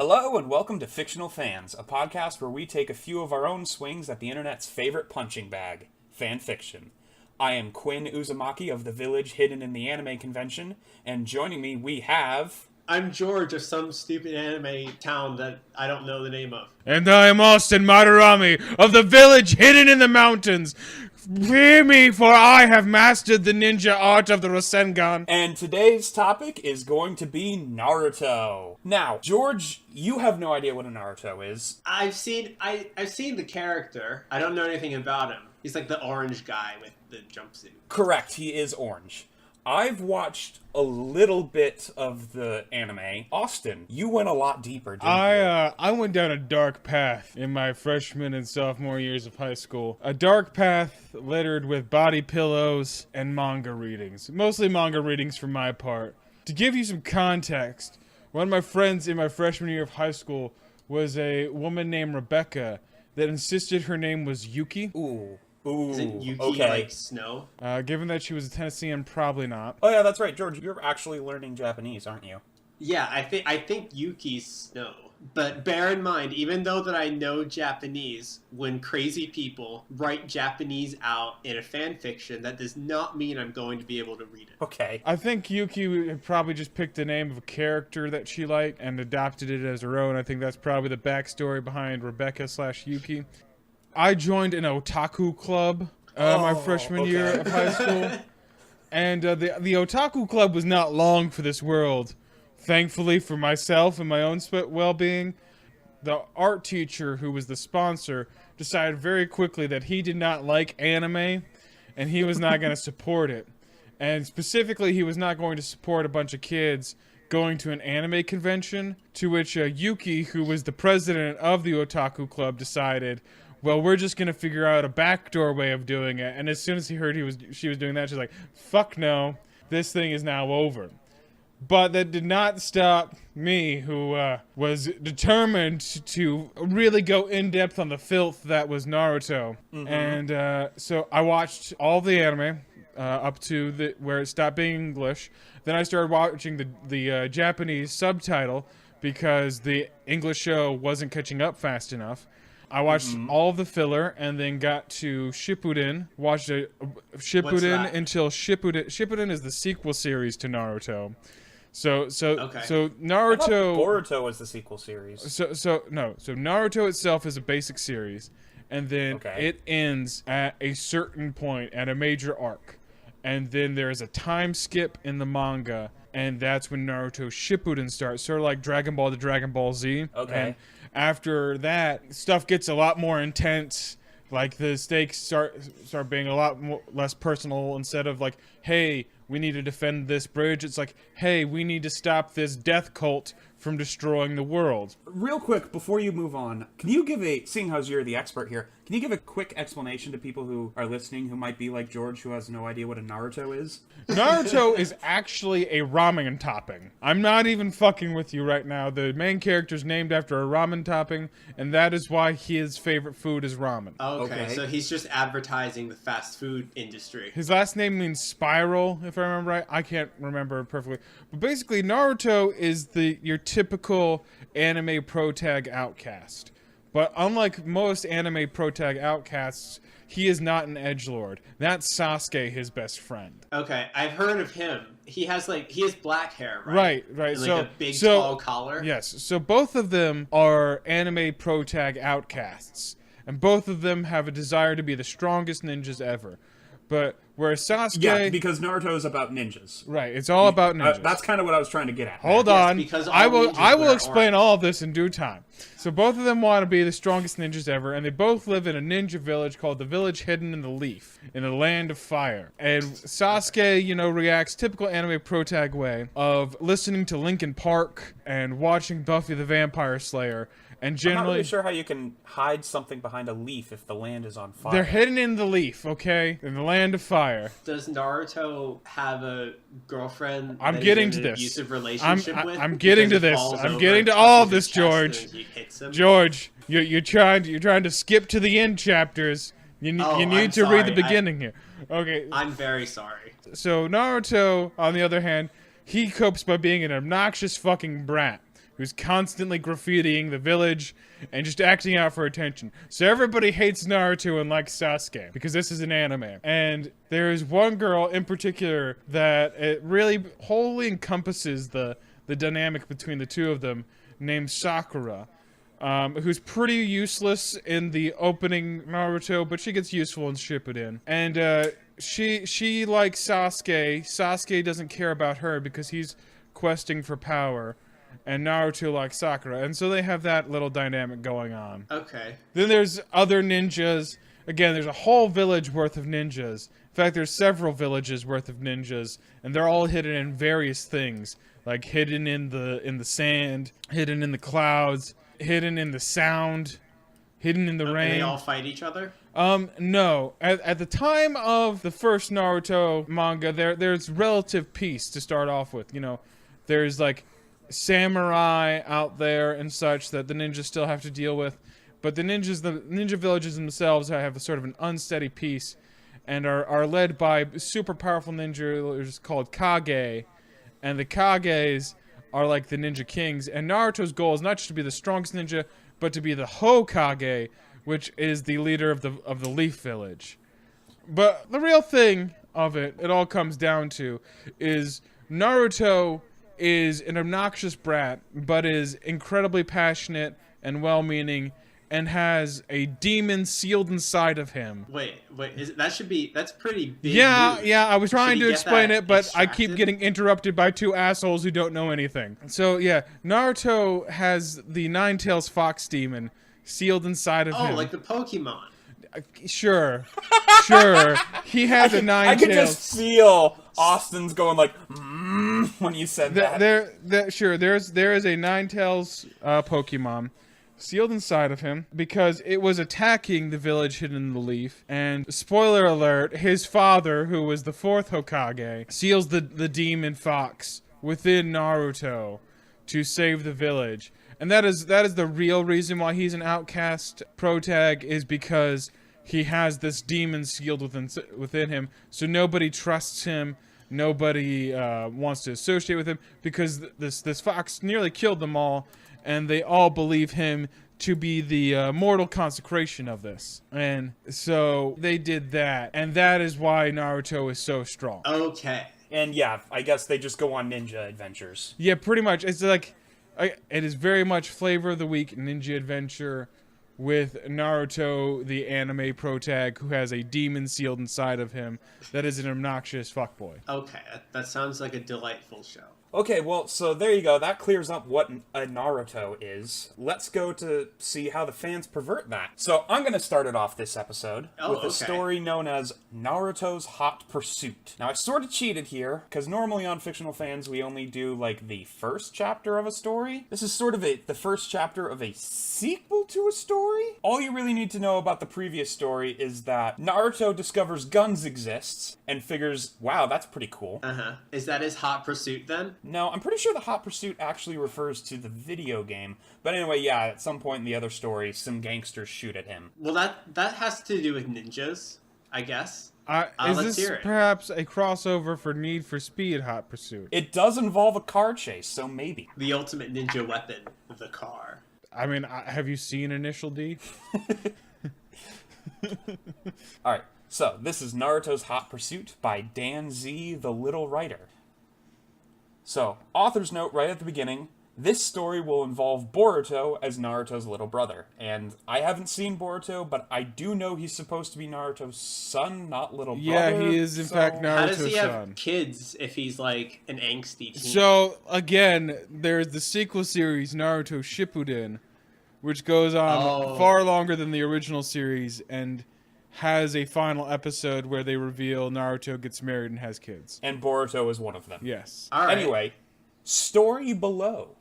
Hello and welcome to Fictional Fans, a podcast where we take a few of our own swings at the internet's favorite punching bag, fan fiction. I am Quinn Uzumaki of the village hidden in the anime convention, and joining me we have... I'm George of some stupid anime town that I don't know the name of. And I am Austin Madarami of the village hidden in the mountains. Hear me, for I have mastered the ninja art of the Rasengan. And today's topic is going to be Naruto. Now, George, you have no idea what a Naruto is. I've seen the character. I don't know anything about him. He's like the orange guy with the jumpsuit. Correct, he is orange. I've watched a little bit of the anime. Austin, you went a lot deeper, didn't you? I went down a dark path in my freshman and sophomore years of high school. A dark path littered with body pillows and manga readings. Mostly manga readings for my part. To give you some context, one of my friends in my freshman year of high school was a woman named Rebecca that insisted her name was Yuki. Ooh, Is it Yuki okay. like snow? Given that she was a Tennessean, probably not. Oh yeah, that's right, George. You're actually learning Japanese, aren't you? Yeah, I think Yuki's snow. But bear in mind, even though that I know Japanese, when crazy people write Japanese out in a fan fiction, that does not mean I'm going to be able to read it. Okay. I think Yuki probably just picked the name of a character that she liked and adopted it as her own. I think that's probably the backstory behind Rebecca/Yuki. I joined an otaku club my freshman year of high school. And the otaku club was not long for this world. Thankfully for myself and my own well-being, the art teacher who was the sponsor decided very quickly that he did not like anime and he was not going to support it. And specifically, he was not going to support a bunch of kids going to an anime convention, to which Yuki, who was the president of the otaku club, decided, well, we're just going to figure out a backdoor way of doing it. And as soon as he heard she was doing that, she's like, fuck no, this thing is now over. But that did not stop me, who was determined to really go in-depth on the filth that was Naruto. Mm-hmm. And so I watched all the anime up to where it stopped being English. Then I started watching the Japanese subtitle because the English show wasn't catching up fast enough. I watched all of the filler and then got to Shippuden. Watched Shippuden until Shippuden. Shippuden is the sequel series to Naruto. So Naruto. I thought Boruto was the sequel series. So Naruto itself is a basic series, and then it ends at a certain point at a major arc, and then there is a time skip in the manga, and that's when Naruto Shippuden starts, sort of like Dragon Ball to Dragon Ball Z. Okay. And after that, stuff gets a lot more intense. Like the stakes start being a lot less personal. Instead of like, hey, we need to defend this bridge, it's like, hey, we need to stop this death cult from destroying the world. Real quick, before you move on, can you give seeing as you're the expert here, can you give a quick explanation to people who are listening who might be like George, who has no idea what a Naruto is? Naruto is actually a ramen topping. I'm not even fucking with you right now. The main character is named after a ramen topping, and that is why his favorite food is ramen. Okay, so he's just advertising the fast food industry. His last name means spiral, if I remember right. I can't remember perfectly. But basically, Naruto is your typical anime pro-tag outcast. But unlike most anime pro-tag outcasts, he is not an edgelord. That's Sasuke, his best friend. Okay, I've heard of him. He has black hair, right? Right. And a big tall collar. Yes. So both of them are anime pro-tag outcasts, and both of them have a desire to be the strongest ninjas ever. But whereas Sasuke... Yeah, because Naruto is about ninjas. Right, it's all about ninjas. That's kind of what I was trying to get at. Hold on. Because I will explain all of this in due time. So both of them want to be the strongest ninjas ever, and they both live in a ninja village called the Village Hidden in the Leaf, in the Land of Fire. And Sasuke, reacts typical anime pro-tag way of listening to Linkin Park and watching Buffy the Vampire Slayer. And generally, I'm not really sure how you can hide something behind a leaf if the land is on fire. They're hidden in the leaf, okay? In the Land of Fire. Does Naruto have a girlfriend I'm that getting he's in to an this. abusive relationship with? I'm getting to this. I'm getting to all of this, George. George, you're trying to skip to the end chapters. You need to read the beginning here. Okay. I'm very sorry. So Naruto, on the other hand, he copes by being an obnoxious fucking brat who's constantly graffitiing the village and just acting out for attention. So everybody hates Naruto and likes Sasuke because this is an anime. And there is one girl in particular that it really wholly encompasses the dynamic between the two of them, named Sakura. Who's pretty useless in the opening Naruto, but she gets useful in Shippuden. And she likes Sasuke. Sasuke doesn't care about her because he's questing for power. And Naruto likes Sakura. And so they have that little dynamic going on. Okay. Then there's other ninjas. Again, there's a whole village worth of ninjas. In fact, there's several villages worth of ninjas. And they're all hidden in various things. Like hidden in the sand, hidden in the clouds, hidden in the sound, hidden in the rain. And they all fight each other? No. At the time of the first Naruto manga, there's relative peace to start off with. You know, there's like samurai out there and such that the ninjas still have to deal with. But the ninja villages themselves have a sort of an unsteady peace and are led by super powerful ninjas called Kage. And the Kages are like the ninja kings, and Naruto's goal is not just to be the strongest ninja, but to be the Hokage, which is the leader of the Leaf Village. But the real thing of it all comes down to, is Naruto is an obnoxious brat, but is incredibly passionate and well-meaning, and has a demon sealed inside of him. Wait, that's pretty big Yeah, news. I was trying to explain it, but I extracted? keep getting interrupted by two assholes who don't know anything. So yeah, Naruto has the Nine-Tails Fox demon sealed inside of him. Oh, like the Pokemon. Sure. He has a I could Nine-Tails. just feel Austin's going like, when you said that. There is a Nine-Tails Pokemon sealed inside of him because it was attacking the village hidden in the leaf. And spoiler alert, his father, who was the fourth Hokage, seals the demon fox within Naruto to save the village. And that is the real reason why he's an outcast protag, is because he has this demon sealed within him. So nobody trusts him. Nobody wants to associate with him because this fox nearly killed them all. And they all believe him to be the mortal consecration of this. And so they did that. And that is why Naruto is so strong. Okay. And yeah, I guess they just go on ninja adventures. Yeah, pretty much. It's like, it is very much flavor of the week ninja adventure with Naruto, the anime protag, who has a demon sealed inside of him that is an obnoxious fuckboy. Okay, that sounds like a delightful show. Okay, well, so there you go. That clears up what a Naruto is. Let's go to see how the fans pervert that. So I'm going to start it off this episode with a story known as Naruto's Hot Pursuit. Now, I sort of cheated here, because normally on Fictional Fans, we only do, like, the first chapter of a story. This is sort of the first chapter of a sequel to a story. All you really need to know about the previous story is that Naruto discovers guns exists and figures, wow, that's pretty cool. Uh-huh. Is that his hot pursuit, then? No, I'm pretty sure the Hot Pursuit actually refers to the video game. But anyway, yeah, at some point in the other story, some gangsters shoot at him. Well, that has to do with ninjas, I guess. Is let's this hear it. perhaps a crossover for Need for Speed Hot Pursuit? It does involve a car chase, so maybe. The ultimate ninja weapon, the car. I mean, have you seen Initial D? Alright, so this is Naruto's Hot Pursuit by Dan Z, the Little Writer. So, author's note right at the beginning, this story will involve Boruto as Naruto's little brother. And I haven't seen Boruto, but I do know he's supposed to be Naruto's son, not little brother. Yeah, he is in fact Naruto's son. How does he have kids if he's like an angsty teen? So, again, there's the sequel series, Naruto Shippuden, which goes on far longer than the original series, and has a final episode where they reveal Naruto gets married and has kids. And Boruto is one of them. Yes. All right. Anyway, story below.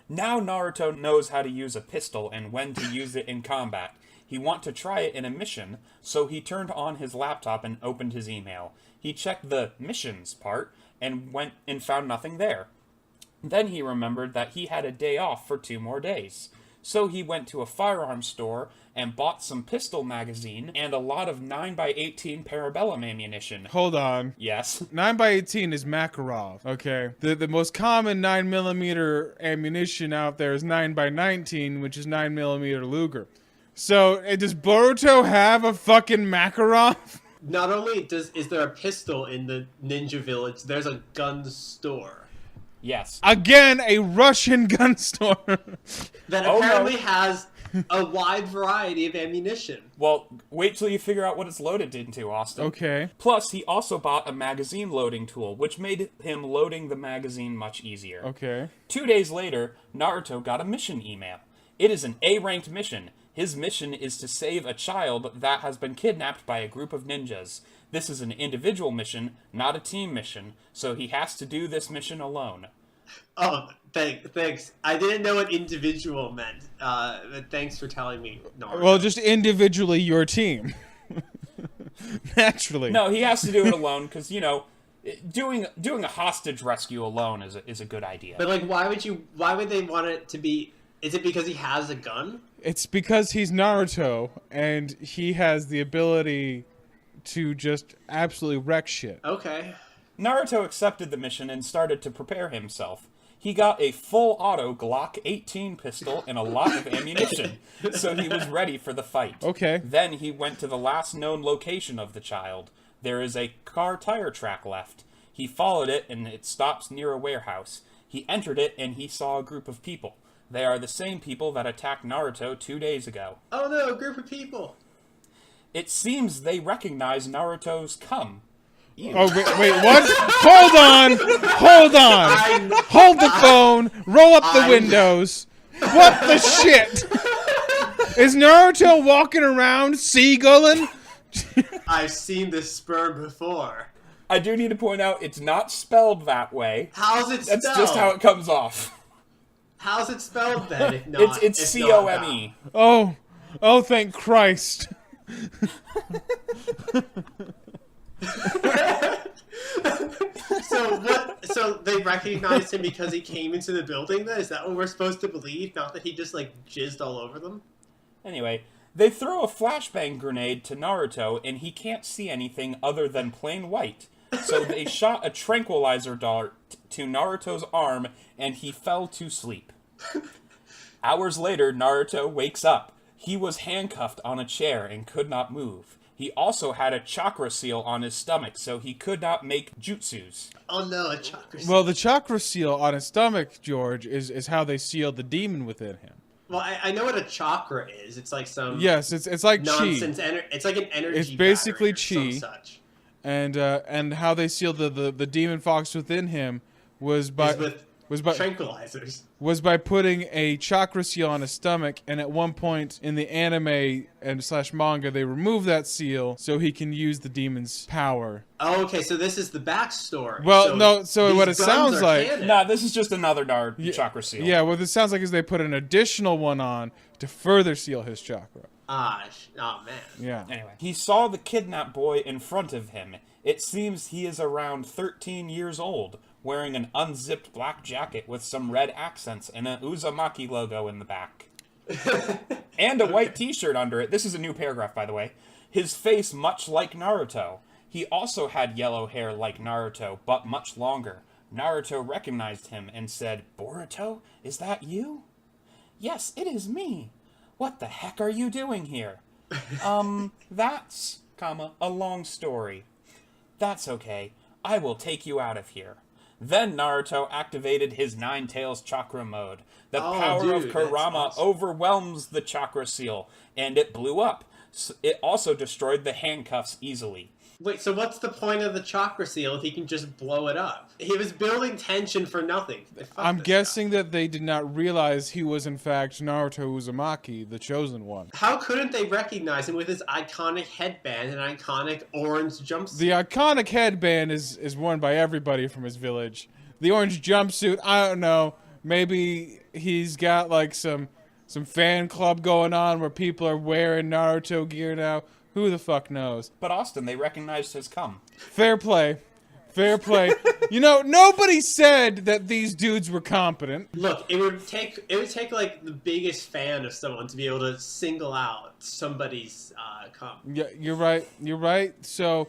Now Naruto knows how to use a pistol and when to use it in combat. He wanted to try it in a mission, so he turned on his laptop and opened his email. He checked the missions part and went and found nothing there. Then he remembered that he had a day off for 2 more days. So he went to a firearms store and bought some pistol magazine and a lot of 9x18 parabellum ammunition. Hold on. Yes. 9x18 is Makarov, okay? The most common 9mm ammunition out there is 9x19, which is 9mm Luger. So, does Boruto have a fucking Makarov? Not only is there a pistol in the ninja village, there's a gun store. Yes. Again, a Russian gun store. That Oh, apparently no. has a wide variety of ammunition. Well, wait till you figure out what it's loaded into, Austin. Okay. Plus, he also bought a magazine loading tool, which made him loading the magazine much easier. Okay. 2 days later, Naruto got a mission email. It is an A-ranked mission. His mission is to save a child that has been kidnapped by a group of ninjas. This is an individual mission, not a team mission, so he has to do this mission alone. Oh, thanks. I didn't know what individual meant. But thanks for telling me, Naruto. Well, just individually your team. Naturally. No, he has to do it alone because, you know, doing a hostage rescue alone is a good idea. But, like, why would they want it to be... Is it because he has a gun? It's because he's Naruto, and he has the ability to just absolutely wreck shit. Okay. Naruto accepted the mission and started to prepare himself. He got a full-auto Glock 18 pistol and a lot of ammunition, so he was ready for the fight. Okay. Then he went to the last known location of the child. There is a car tire track left. He followed it, and it stops near a warehouse. He entered it, and he saw a group of people. They are the same people that attacked Naruto 2 days ago. Oh no, a group of people. It seems they recognize Naruto's cum. Ew. Oh, wait, what? Hold on! Hold the phone, roll up the windows. What the shit? Is Naruto walking around seagulling? I've seen this sperm before. I do need to point out, it's not spelled that way. How's it spelled? That's just how it comes off. How's it spelled then? If not, It's if C-O-M-E. Oh, thank Christ. So they recognized him because he came into the building then? Is that what we're supposed to believe? Not that he just, like, jizzed all over them? Anyway, they throw a flashbang grenade to Naruto, and he can't see anything other than plain white. So they shot a tranquilizer dart to Naruto's arm, and he fell to sleep. Hours later, Naruto wakes up. He was handcuffed on a chair and could not move. He also had a chakra seal on his stomach, so he could not make jutsus. Oh no, a chakra. Well, the chakra seal on his stomach, George, is how they sealed the demon within him. Well, I know what a chakra is. It's like some Yes, it's like nonsense. chi. It's like an energy. It's basically battery or chi. some such. And how they sealed the demon fox within him was by Tranquilizers. was by putting a chakra seal on his stomach, and at one point in the anime and / manga, they remove that seal so he can use the demon's power. Oh, okay, so this is the backstory. Well, so these what it guns sounds are like- canon. Nah, this is just another chakra seal. Yeah, what it sounds like is they put an additional one on to further seal his chakra. Oh man. Yeah. Anyway, he saw the kidnapped boy in front of him. It seems he is around 13 years old, wearing an unzipped black jacket with some red accents and an Uzumaki logo in the back. And a white t-shirt under it. This is a new paragraph, by the way. His face much like Naruto. He also had yellow hair like Naruto, but much longer. Naruto recognized him and said, "Boruto, is that you?" "Yes, it is me." "What the heck are you doing here?" That's, a long story." "That's okay. I will take you out of here." Then Naruto activated his Nine Tails Chakra mode. The power of dude, Kurama that's awesome. overwhelms the chakra seal, and it blew up. It also destroyed the handcuffs easily. Wait, so what's the point of the chakra seal if he can just blow it up? He was building tension for nothing. I'm guessing that they did not realize he was in fact Naruto Uzumaki, the chosen one. How couldn't they recognize him with his iconic headband and iconic orange jumpsuit? The iconic headband is worn by everybody from his village. The orange jumpsuit, I don't know. Maybe he's got like some fan club going on where people are wearing Naruto gear now. Who the fuck knows? But Austin, they recognized his cum. Fair play. Fair play. You know, nobody said that these dudes were competent. Look, it would take like the biggest fan of someone to be able to single out somebody's Yeah, you're right. So,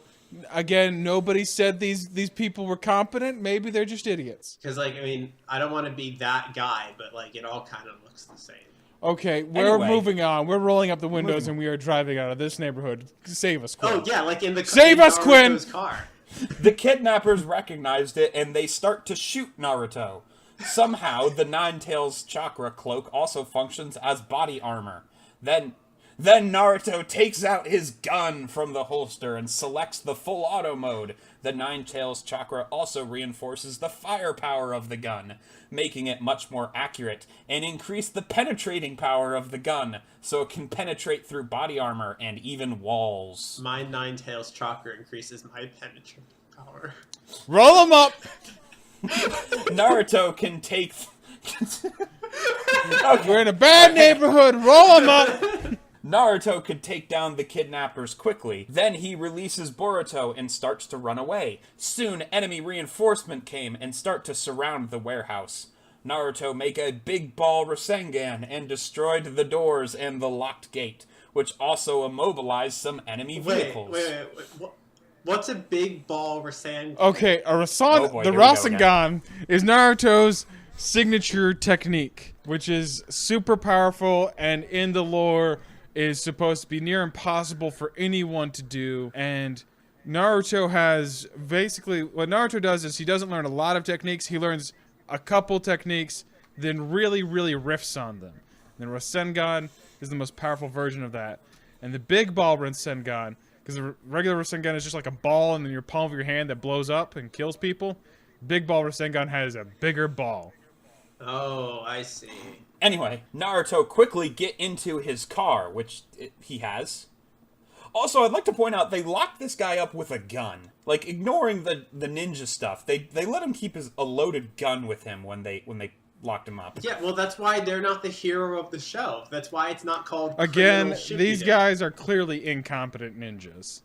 again, nobody said these people were competent. Maybe they're just idiots. Because, like, I mean, I don't want to be that guy, but, like, it all kind of looks the same. Okay, we're Anyway. moving on. We're rolling up the windows and we are driving out of this neighborhood. Save us, Quinn. Oh, yeah, like in the Save us, Quinn! Naruto's car. The kidnappers recognized it and they start to shoot Naruto. Somehow, the Nine Tails chakra cloak also functions as body armor. Then Naruto takes out his gun from the holster and selects the full auto mode. The Nine Tails chakra also reinforces the firepower of the gun, making it much more accurate, and increase the penetrating power of the gun, so it can penetrate through body armor and even walls. My Nine Tails chakra increases my penetrating power. Roll them up! Naruto can take... We're in a bad neighborhood. Roll them up! Naruto could take down the kidnappers quickly. Then he releases Boruto and starts to run away. Soon, enemy reinforcement came and start to surround the warehouse. Naruto make a big ball Rasengan and destroyed the doors and the locked gate, which also immobilized some enemy vehicles. Wait. What's a big ball Rasengan? Okay, Oh boy, the here we go Rasengan is Naruto's signature technique, which is super powerful and in the lore is supposed to be near impossible for anyone to do. And Naruto has basically, what Naruto does is he doesn't learn a lot of techniques. He learns a couple techniques, then really riffs on them. And Rasengan is the most powerful version of that. And the big ball Rasengan, because the regular Rasengan is just like a ball and then your palm of your hand that blows up and kills people. Big ball Rasengan has a bigger ball. Oh, I see. Anyway, Naruto quickly get into his car, which he has. Also, I'd like to point out they locked this guy up with a gun. Like, ignoring the ninja stuff, they let him keep a loaded gun with him when they locked him up. Yeah, well, that's why they're not the hero of the show. That's why it's not called Again, Criminal these Shippuden. guys are clearly incompetent ninjas.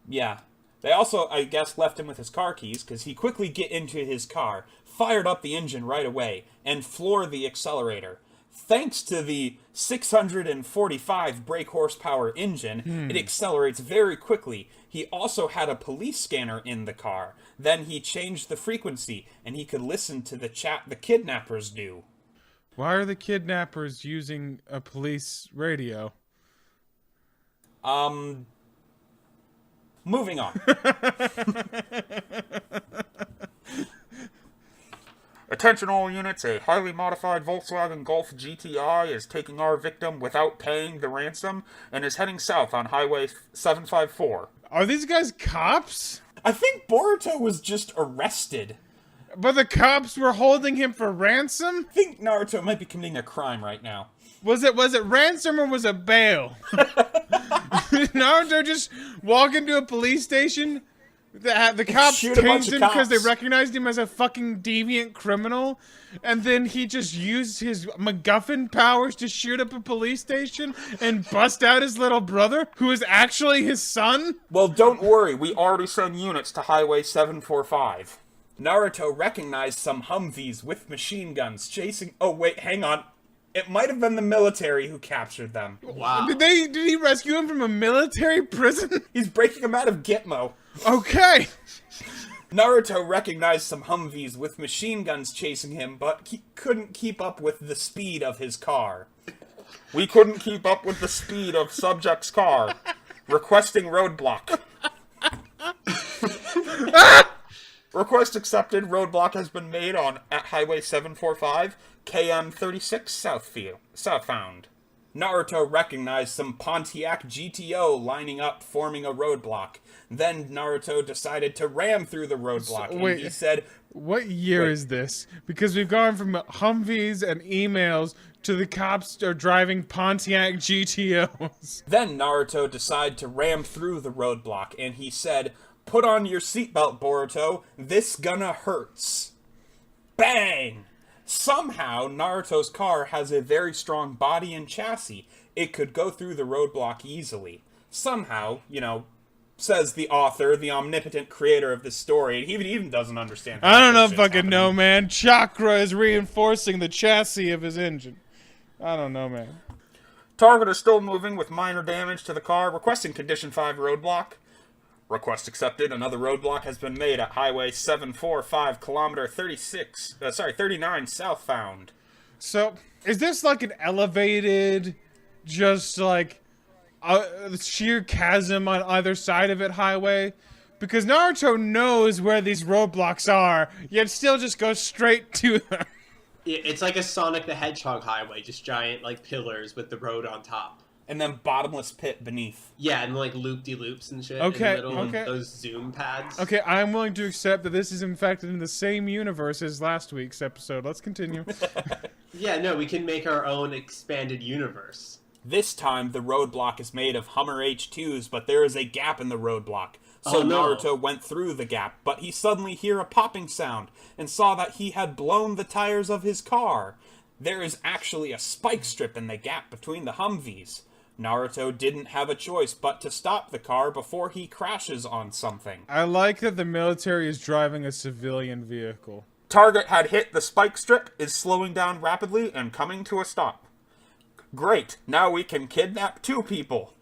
Yeah. They also, I guess, left him with his car keys, because he quickly get into his car, fired up the engine right away, and floored the accelerator. Thanks to the 645 brake horsepower engine, it accelerates very quickly. He also had a police scanner in the car. Then he changed the frequency, and he could listen to the chat the kidnappers do. Why are the kidnappers using a police radio? Moving on. Attention all units, a highly modified Volkswagen Golf GTI is taking our victim without paying the ransom and is heading south on Highway 754. Are these guys cops? I think Boruto was just arrested. But the cops were holding him for ransom? I think Naruto might be committing a crime right now. Was it ransom or was it bail? Naruto just walk into a police station? The cops Shoot a bunch tased of him because they cops. recognized him as a fucking deviant criminal, and then he just used his MacGuffin powers to shoot up a police station and bust out his little brother, who is actually his son? Well, don't worry, we already sent units to Highway 745. Naruto recognized some Humvees with machine guns chasing... Oh, wait, hang on. It might have been the military who captured them. Wow. Did he rescue him from a military prison? He's breaking him out of Gitmo. Okay. Naruto recognized some Humvees with machine guns chasing him, but he couldn't keep up with the speed of his car. We couldn't keep up with the speed of subject's car. Requesting roadblock. Request accepted. Roadblock has been made at Highway 745, KM 36 southbound. Naruto recognized some Pontiac GTO lining up, forming a roadblock. Then Naruto decided to ram through the roadblock, and he said... What year is this? Because we've gone from Humvees and emails to the cops are driving Pontiac GTOs. Then Naruto decided to ram through the roadblock, and he said, "Put on your seatbelt, Boruto. This gonna hurts." Bang! Somehow, Naruto's car has a very strong body and chassis. It could go through the roadblock easily. Somehow, says the author, the omnipotent creator of this story, and he even doesn't understand. I don't know if fucking know, man. Chakra is reinforcing the chassis of his engine. I don't know, man. Target is still moving with minor damage to the car, requesting Condition 5 roadblock. Request accepted. Another roadblock has been made at Highway 745, kilometer 39 southbound. So, is this like an elevated, just like sheer chasm on either side of it highway? Because Naruto knows where these roadblocks are, yet still just goes straight to them. It's like a Sonic the Hedgehog highway, just giant like pillars with the road on top. And then bottomless pit beneath. Yeah, and like loop-de-loops and shit. Okay, in the middle, okay. Those zoom pads. Okay, I'm willing to accept that this is in fact in the same universe as last week's episode. Let's continue. Yeah, no, we can make our own expanded universe. This time, the roadblock is made of Hummer H2s, but there is a gap in the roadblock. So Oh, no. Naruto went through the gap, but he suddenly heard a popping sound and saw that he had blown the tires of his car. There is actually a spike strip in the gap between the Humvees. Naruto didn't have a choice but to stop the car before he crashes on something. I like that the military is driving a civilian vehicle. Target had hit the spike strip, is slowing down rapidly, and coming to a stop. Great, now we can kidnap 2 people.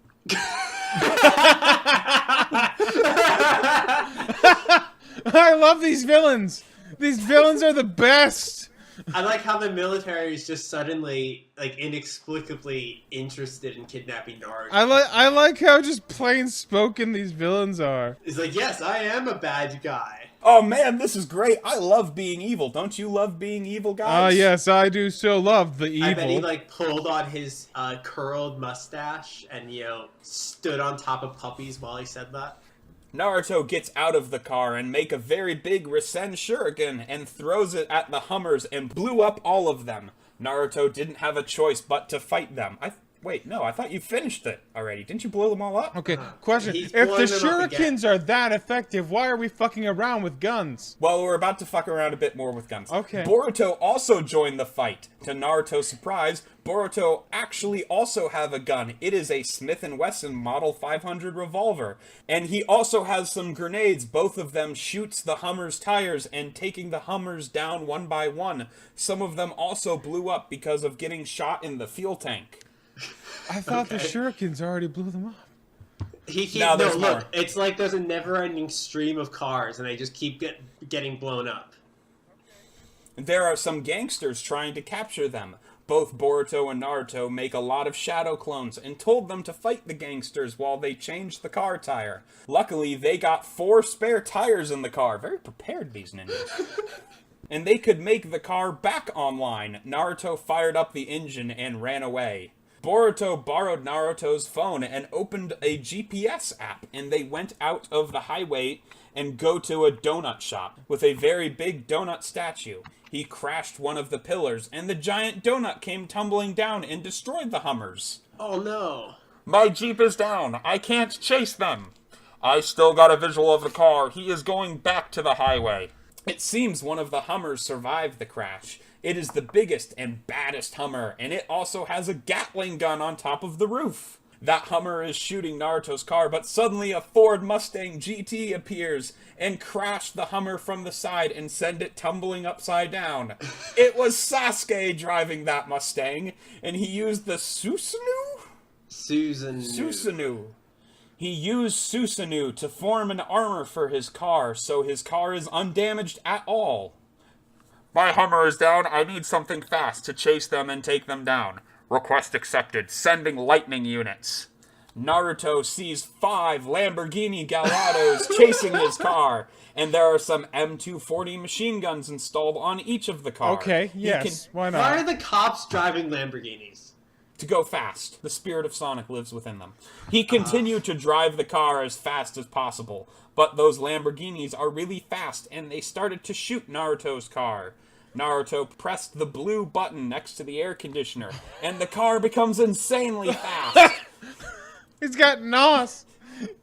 I love these villains. These villains are the best. I like how the military is just suddenly, like, inexplicably interested in kidnapping Naruto. I like how just plain spoken these villains are. He's like, yes, I am a bad guy. Oh man, this is great. I love being evil. Don't you love being evil, guys? Yes, I do so love the evil. I bet he, like, pulled on his curled mustache and, stood on top of puppies while he said that. Naruto gets out of the car and make a very big Rasen Shuriken and throws it at the Hummers and blew up all of them. Naruto didn't have a choice but to fight them. Wait, no, I thought you finished it already. Didn't you blow them all up? Okay, question. He's If the blowing them up again. shurikens are that effective, why are we fucking around with guns? Well, we're about to fuck around a bit more with guns. Okay. Boruto also joined the fight. To Naruto's surprise, Boruto actually also have a gun. It is a Smith & Wesson Model 500 revolver. And he also has some grenades. Both of them shoots the Hummer's tires and taking the Hummers down one by one. Some of them also blew up because of getting shot in the fuel tank. I thought the shurikens already blew them up. No, there's look, more. it's like there's a never-ending stream of cars, and they just keep getting blown up. There are some gangsters trying to capture them. Both Boruto and Naruto make a lot of shadow clones and told them to fight the gangsters while they changed the car tire. Luckily, they got 4 spare tires in the car. Very prepared, these ninjas. And they could make the car back online. Naruto fired up the engine and ran away. Boruto borrowed Naruto's phone and opened a GPS app, and they went out of the highway and go to a donut shop with a very big donut statue. He crashed one of the pillars, and the giant donut came tumbling down and destroyed the Hummers. Oh no. My Jeep is down. I can't chase them. I still got a visual of the car. He is going back to the highway. It seems one of the Hummers survived the crash. It is the biggest and baddest Hummer, and it also has a Gatling gun on top of the roof. That Hummer is shooting Naruto's car, but suddenly a Ford Mustang GT appears and crashed the Hummer from the side and sent it tumbling upside down. It was Sasuke driving that Mustang, and he used the Susanoo. He used Susanoo to form an armor for his car, so his car is undamaged at all. My Hummer is down. I need something fast to chase them and take them down. Request accepted. Sending lightning units. Naruto sees 5 Lamborghini Galados chasing his car, and there are some M240 machine guns installed on each of the cars. Okay, yes, why not? Why are the cops driving Lamborghinis? To go fast. The spirit of Sonic lives within them. He continued to drive the car as fast as possible, but those Lamborghinis are really fast, and they started to shoot Naruto's car. Naruto pressed the blue button next to the air conditioner, and the car becomes insanely fast. He's got NOS.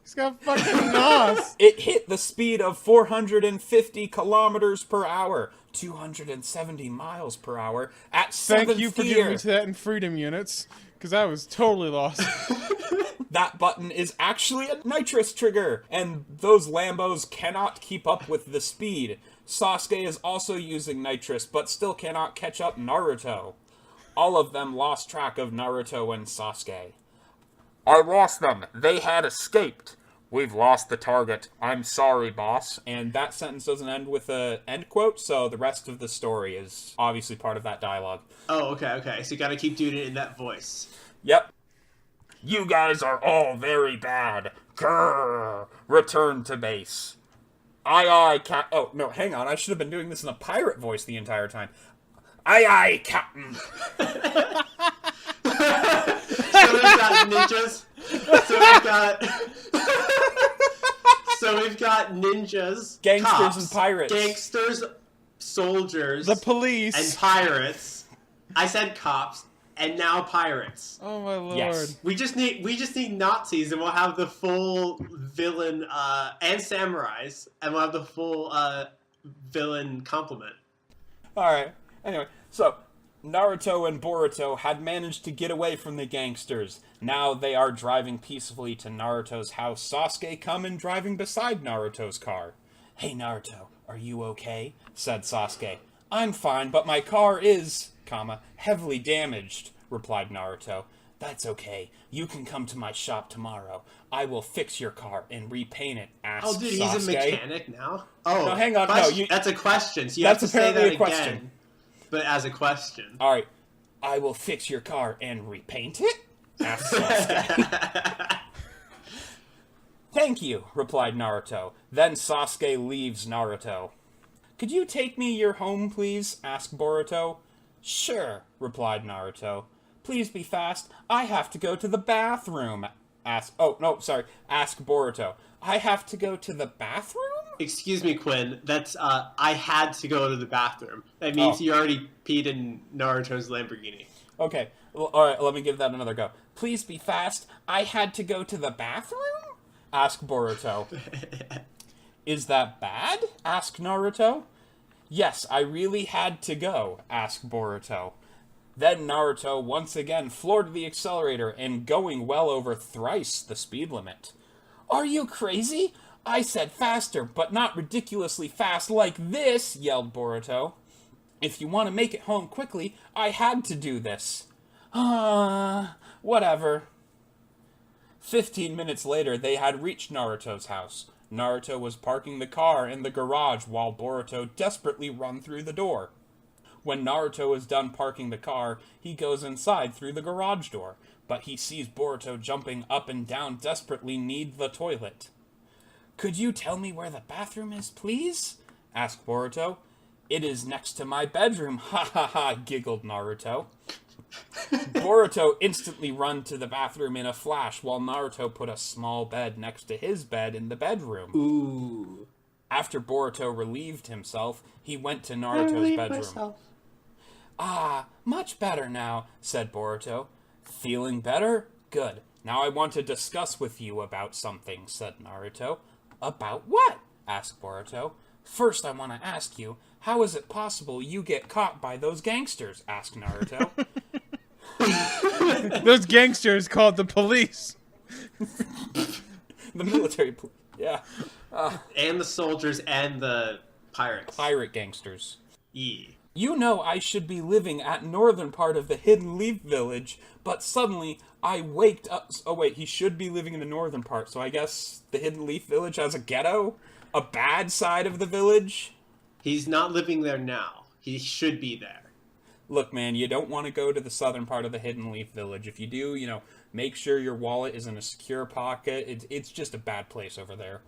He's got fucking NOS. It hit the speed of 450 kilometers per hour, 270 miles per hour, at 7th Thank you for giving gear. me that in freedom units, because I was totally lost. that button is actually a nitrous trigger, and those Lambos cannot keep up with the speed. Sasuke is also using nitrous, but still cannot catch up Naruto. All of them lost track of Naruto and Sasuke. I lost them. They had escaped. We've lost the target. I'm sorry, boss. And that sentence doesn't end with a end quote, so the rest of the story is obviously part of that dialogue. Oh, okay. So you gotta keep doing it in that voice. Yep. You guys are all very bad. Grrr. Return to base. Aye, Cap... Oh, no, hang on. I should have been doing this in a pirate voice the entire time. Aye, Captain. So we've got ninjas. So we've got ninjas, Gangsters cops, and pirates. Gangsters, soldiers, The police. and pirates. I said cops, and now pirates. Oh my lord. Yes. We just need Nazis, and we'll have the full villain and samurais, and we'll have the full villain complement. Alright. Anyway, so Naruto and Boruto had managed to get away from the gangsters. Now they are driving peacefully to Naruto's house. Sasuke come and driving beside Naruto's car. Hey Naruto, are you okay? Said Sasuke. I'm fine, but my car is, heavily damaged, replied Naruto. That's okay. You can come to my shop tomorrow. I will fix your car and repaint it, asked Sasuke. Oh, dude, he's a mechanic now? Oh, no, hang on. That's a question, so you that's have to say apparently that a question. again, but as a question. Alright. I will fix your car and repaint it? Asked Sasuke. Thank you, replied Naruto. Then Sasuke leaves Naruto. Could you take me your home, please? Asked Boruto. Sure, replied Naruto. Please be fast. I have to go to the bathroom. Asked Boruto. I have to go to the bathroom? Excuse me, Quinn. That's, I had to go to the bathroom. That means you already peed in Naruto's Lamborghini. Okay, well, alright, let me give that another go. Please be fast. I had to go to the bathroom? Asked Boruto. Is that bad? Asked Naruto. Yes, I really had to go, asked Boruto. Then Naruto once again floored the accelerator and going well over thrice the speed limit. Are you crazy? I said faster, but not ridiculously fast like this, yelled Boruto. If you want to make it home quickly, I had to do this. Whatever. 15 minutes later, they had reached Naruto's house. Naruto was parking the car in the garage while Boruto desperately run through the door. When Naruto is done parking the car, he goes inside through the garage door, but he sees Boruto jumping up and down desperately need the toilet. Could you tell me where the bathroom is, please? Asked Boruto. It is next to my bedroom, ha ha ha, giggled Naruto. Boruto instantly run to the bathroom in a flash while Naruto put a small bed next to his bed in the bedroom. Ooh. After Boruto relieved himself, he went to Naruto's bedroom. Myself. Ah, much better now, said Boruto. Feeling better? Good. Now I want to discuss with you about something, said Naruto. About what? Asked Boruto. First, I want to ask you, how is it possible you get caught by those gangsters? Asked Naruto. Those gangsters called the police. The military police, yeah. And the soldiers and the pirates. Pirate gangsters. Yeah. You know I should be living at northern part of the Hidden Leaf Village, but suddenly I waked up... Oh wait, he should be living in the northern part, so I guess the Hidden Leaf Village has a ghetto? A bad side of the village? He's not living there now. He should be there. Look, man, you don't want to go to the southern part of the Hidden Leaf Village. If you do, make sure your wallet is in a secure pocket. It's just a bad place over there.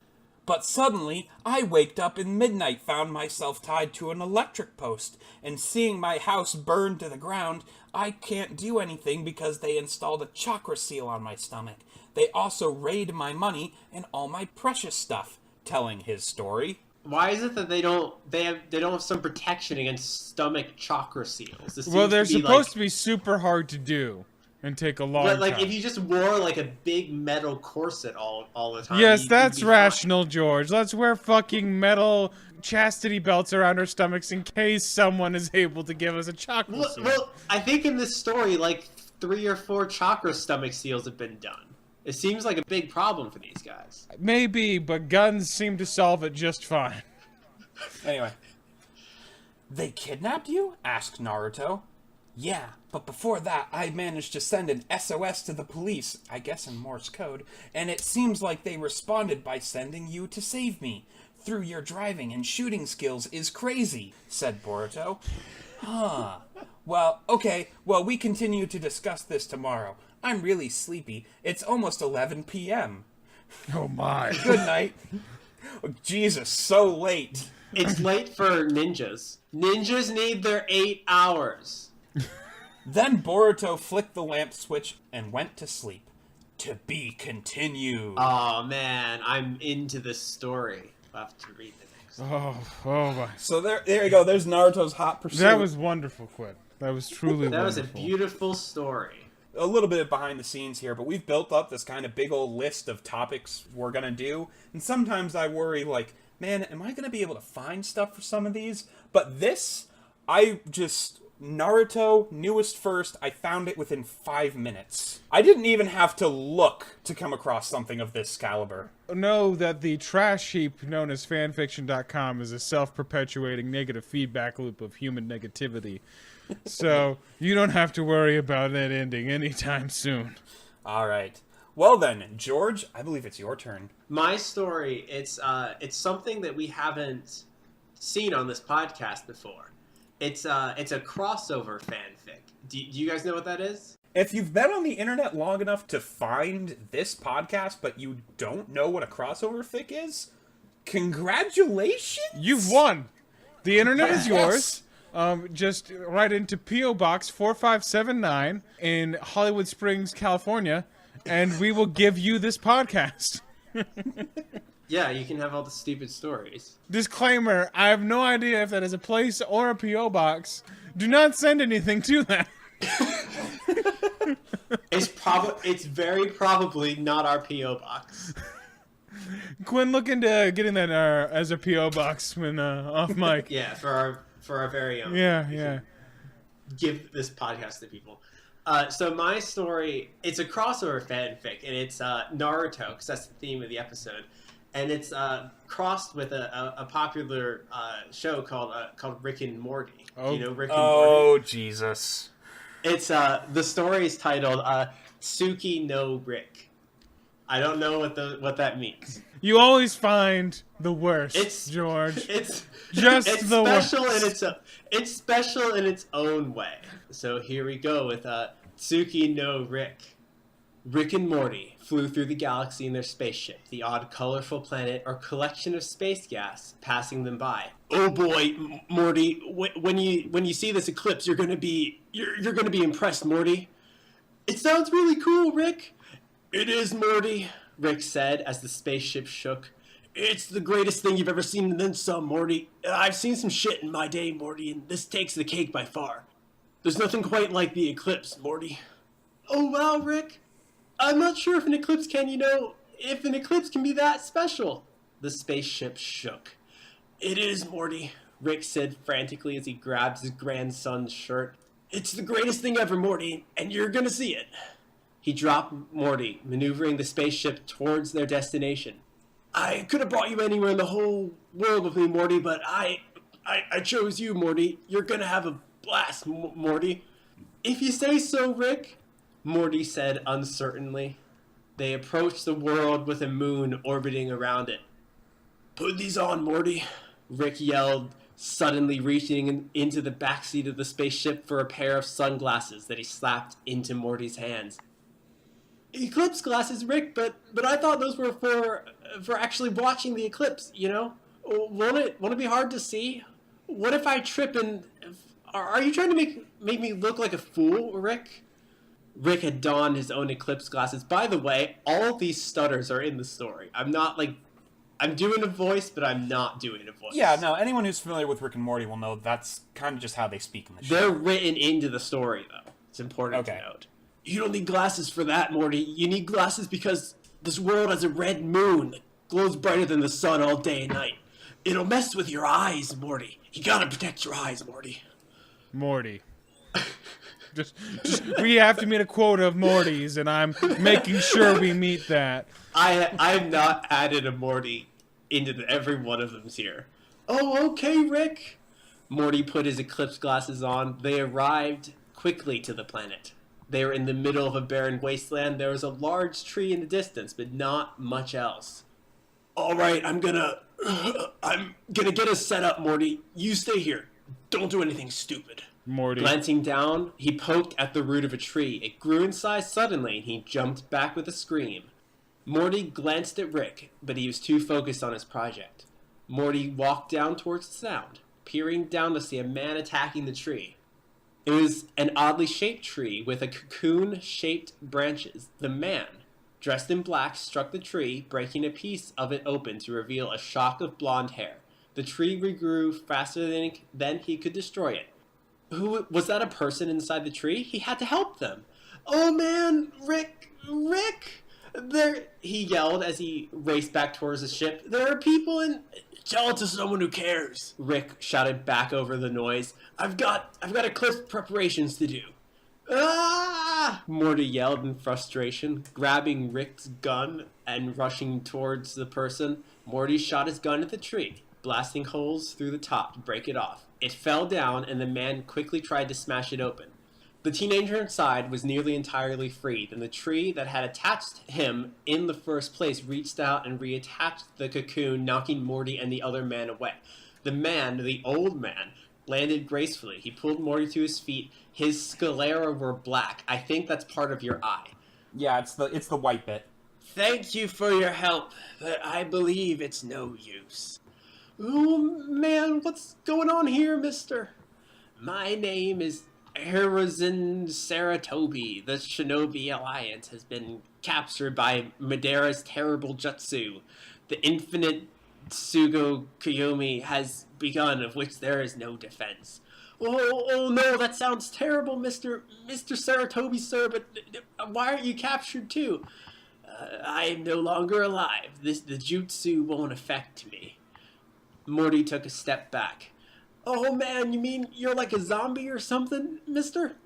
But suddenly, I waked up in midnight, found myself tied to an electric post, and seeing my house burned to the ground, I can't do anything because they installed a chakra seal on my stomach. They also raided my money and all my precious stuff, telling his story. Why is it that they don't have some protection against stomach chakra seals? Well, they're supposed to be super hard to do and take a long But like, time. if you just wore like a big metal corset all the time. Yes, that's you'd be rational, fine. George. Let's wear fucking metal chastity belts around our stomachs in case someone is able to give us a chakra seal. Well, I think in this story, like 3 or 4 chakra stomach seals have been done. It seems like a big problem for these guys. Maybe, but guns seem to solve it just fine. Anyway. They kidnapped you? Asked Naruto. Yeah, but before that, I managed to send an SOS to the police, I guess in Morse code, and it seems like they responded by sending you to save me. Through your driving and shooting skills is crazy, said Boruto. Huh. Well, okay, we continue to discuss this tomorrow. I'm really sleepy. It's almost 11 p.m. Oh my. Good night. Oh, Jesus, so late. It's late for ninjas. Ninjas need their 8 hours. Then Boruto flicked the lamp switch and went to sleep. To be continued. Oh man, I'm into this story. I'll have to read the next one. Oh my. So there you go. There's Naruto's hot pursuit. That was wonderful, Quinn. That was truly That was wonderful. a beautiful story. A little bit behind the scenes here, but we've built up this kind of big old list of topics we're gonna do, and sometimes I worry, like, man, am I gonna be able to find stuff for some of these? But this, Naruto, newest first, I found it within 5 minutes. I didn't even have to look to come across something of this caliber. Know that the trash heap known as fanfiction.com is a self-perpetuating negative feedback loop of human negativity. So you don't have to worry about that ending anytime soon. All right. Well then, George, I believe it's your turn. My story, it's something that we haven't seen on this podcast before. It's a crossover fanfic. Do you guys know what that is? If you've been on the internet long enough to find this podcast, but you don't know what a crossover fic is, congratulations! You've won. The internet is yours. Just write into P.O. Box 4579 in Hollywood Springs, California, and we will give you this podcast. Yeah, you can have all the stupid stories. Disclaimer, I have no idea if that is a place or a P.O. Box. Do not send anything to that. It's very probably not our P.O. box. Quinn, look into getting that as a P.O. Box when off mic. Yeah, for our very own. Yeah. Give this podcast to people. So my story, it's a crossover fanfic, and it's Naruto, because that's the theme of the episode. And it's crossed with a popular show called Rick and Morty. Oh. Do you know Rick and Morty? Oh, Jesus. It's the story is titled Suki no Rick. I don't know what that means. You always find the worst, George. It's the special worst. it's special in its own way. So here we go with Suki no Rick. Rick and Morty flew through the galaxy in their spaceship, the odd colorful planet or collection of space gas passing them by. Oh boy, Morty, when you see this eclipse, you're gonna be impressed, Morty. It sounds really cool, Rick. It is, Morty, Rick said as the spaceship shook. It's the greatest thing you've ever seen and then some, Morty. I've seen some shit in my day, Morty, and this takes the cake by far. There's nothing quite like the eclipse, Morty. Oh wow, Rick. I'm not sure if an eclipse can be that special. The spaceship shook. It is, Morty, Rick said frantically as he grabbed his grandson's shirt. It's the greatest thing ever, Morty, and you're gonna see it. He dropped Morty, maneuvering the spaceship towards their destination. I could have brought you anywhere in the whole world with me, Morty, but I chose you, Morty. You're gonna have a blast, Morty. If you say so, Rick, Morty said uncertainly. They approached the world with a moon orbiting around it. Put these on, Morty, Rick yelled, suddenly reaching into the backseat of the spaceship for a pair of sunglasses that he slapped into Morty's hands. Eclipse glasses, Rick, but I thought those were for actually watching the eclipse, you know? Won't it be hard to see? What if I trip and... Are you trying to make me look like a fool, Rick? Rick had donned his own eclipse glasses. By the way, all of these stutters are in the story. I'm doing a voice, but I'm not doing a voice. Yeah, no, anyone who's familiar with Rick and Morty will know that's kind of just how they speak in the show. They're written into the story, though. It's important to note. You don't need glasses for that, Morty. You need glasses because this world has a red moon that glows brighter than the sun all day and night. It'll mess with your eyes, Morty. You gotta protect your eyes, Morty. Morty. Just we have to meet a quota of Mortys, and I'm making sure we meet that. I've not added a Morty into every one of them's here. Oh, okay, Rick. Morty put his eclipse glasses on. They arrived quickly to the planet. They were in the middle of a barren wasteland. There was a large tree in the distance, but not much else. All right, I'm gonna get us set up, Morty. You stay here. Don't do anything stupid. Morty. Glancing down, he poked at the root of a tree. It grew in size suddenly, and he jumped back with a scream. Morty glanced at Rick, but he was too focused on his project. Morty walked down towards the sound, peering down to see a man attacking the tree. It was an oddly shaped tree with a cocoon-shaped branches. The man, dressed in black, struck the tree, breaking a piece of it open to reveal a shock of blonde hair. The tree regrew faster than he could destroy it. Who was that? A person inside the tree? He had to help them. Oh man, Rick! There, he yelled as he raced back towards the ship. There are people in... Tell it to someone who cares, Rick shouted back over the noise. I've got eclipse preparations to do. Ah! Morty yelled in frustration, grabbing Rick's gun and rushing towards the person. Morty shot his gun at the tree, blasting holes through the top to break it off. It fell down, and the man quickly tried to smash it open. The teenager inside was nearly entirely freed, and the tree that had attached him in the first place reached out and reattached the cocoon, knocking Morty and the other man away. The old man, landed gracefully. He pulled Morty to his feet. His sclera were black. I think that's part of your eye. Yeah, it's the white bit. Thank you for your help, but I believe it's no use. Oh, man, what's going on here, mister? My name is Hiruzen Saratobi. The Shinobi Alliance has been captured by Madara's terrible jutsu. The infinite Tsugo Kuyomi has begun, of which there is no defense. Oh no, that sounds terrible, Mr. Saratobi, sir, but why aren't you captured too? I am no longer alive. The jutsu won't affect me. Morty took a step back. Oh man, you mean you're like a zombie or something, mister?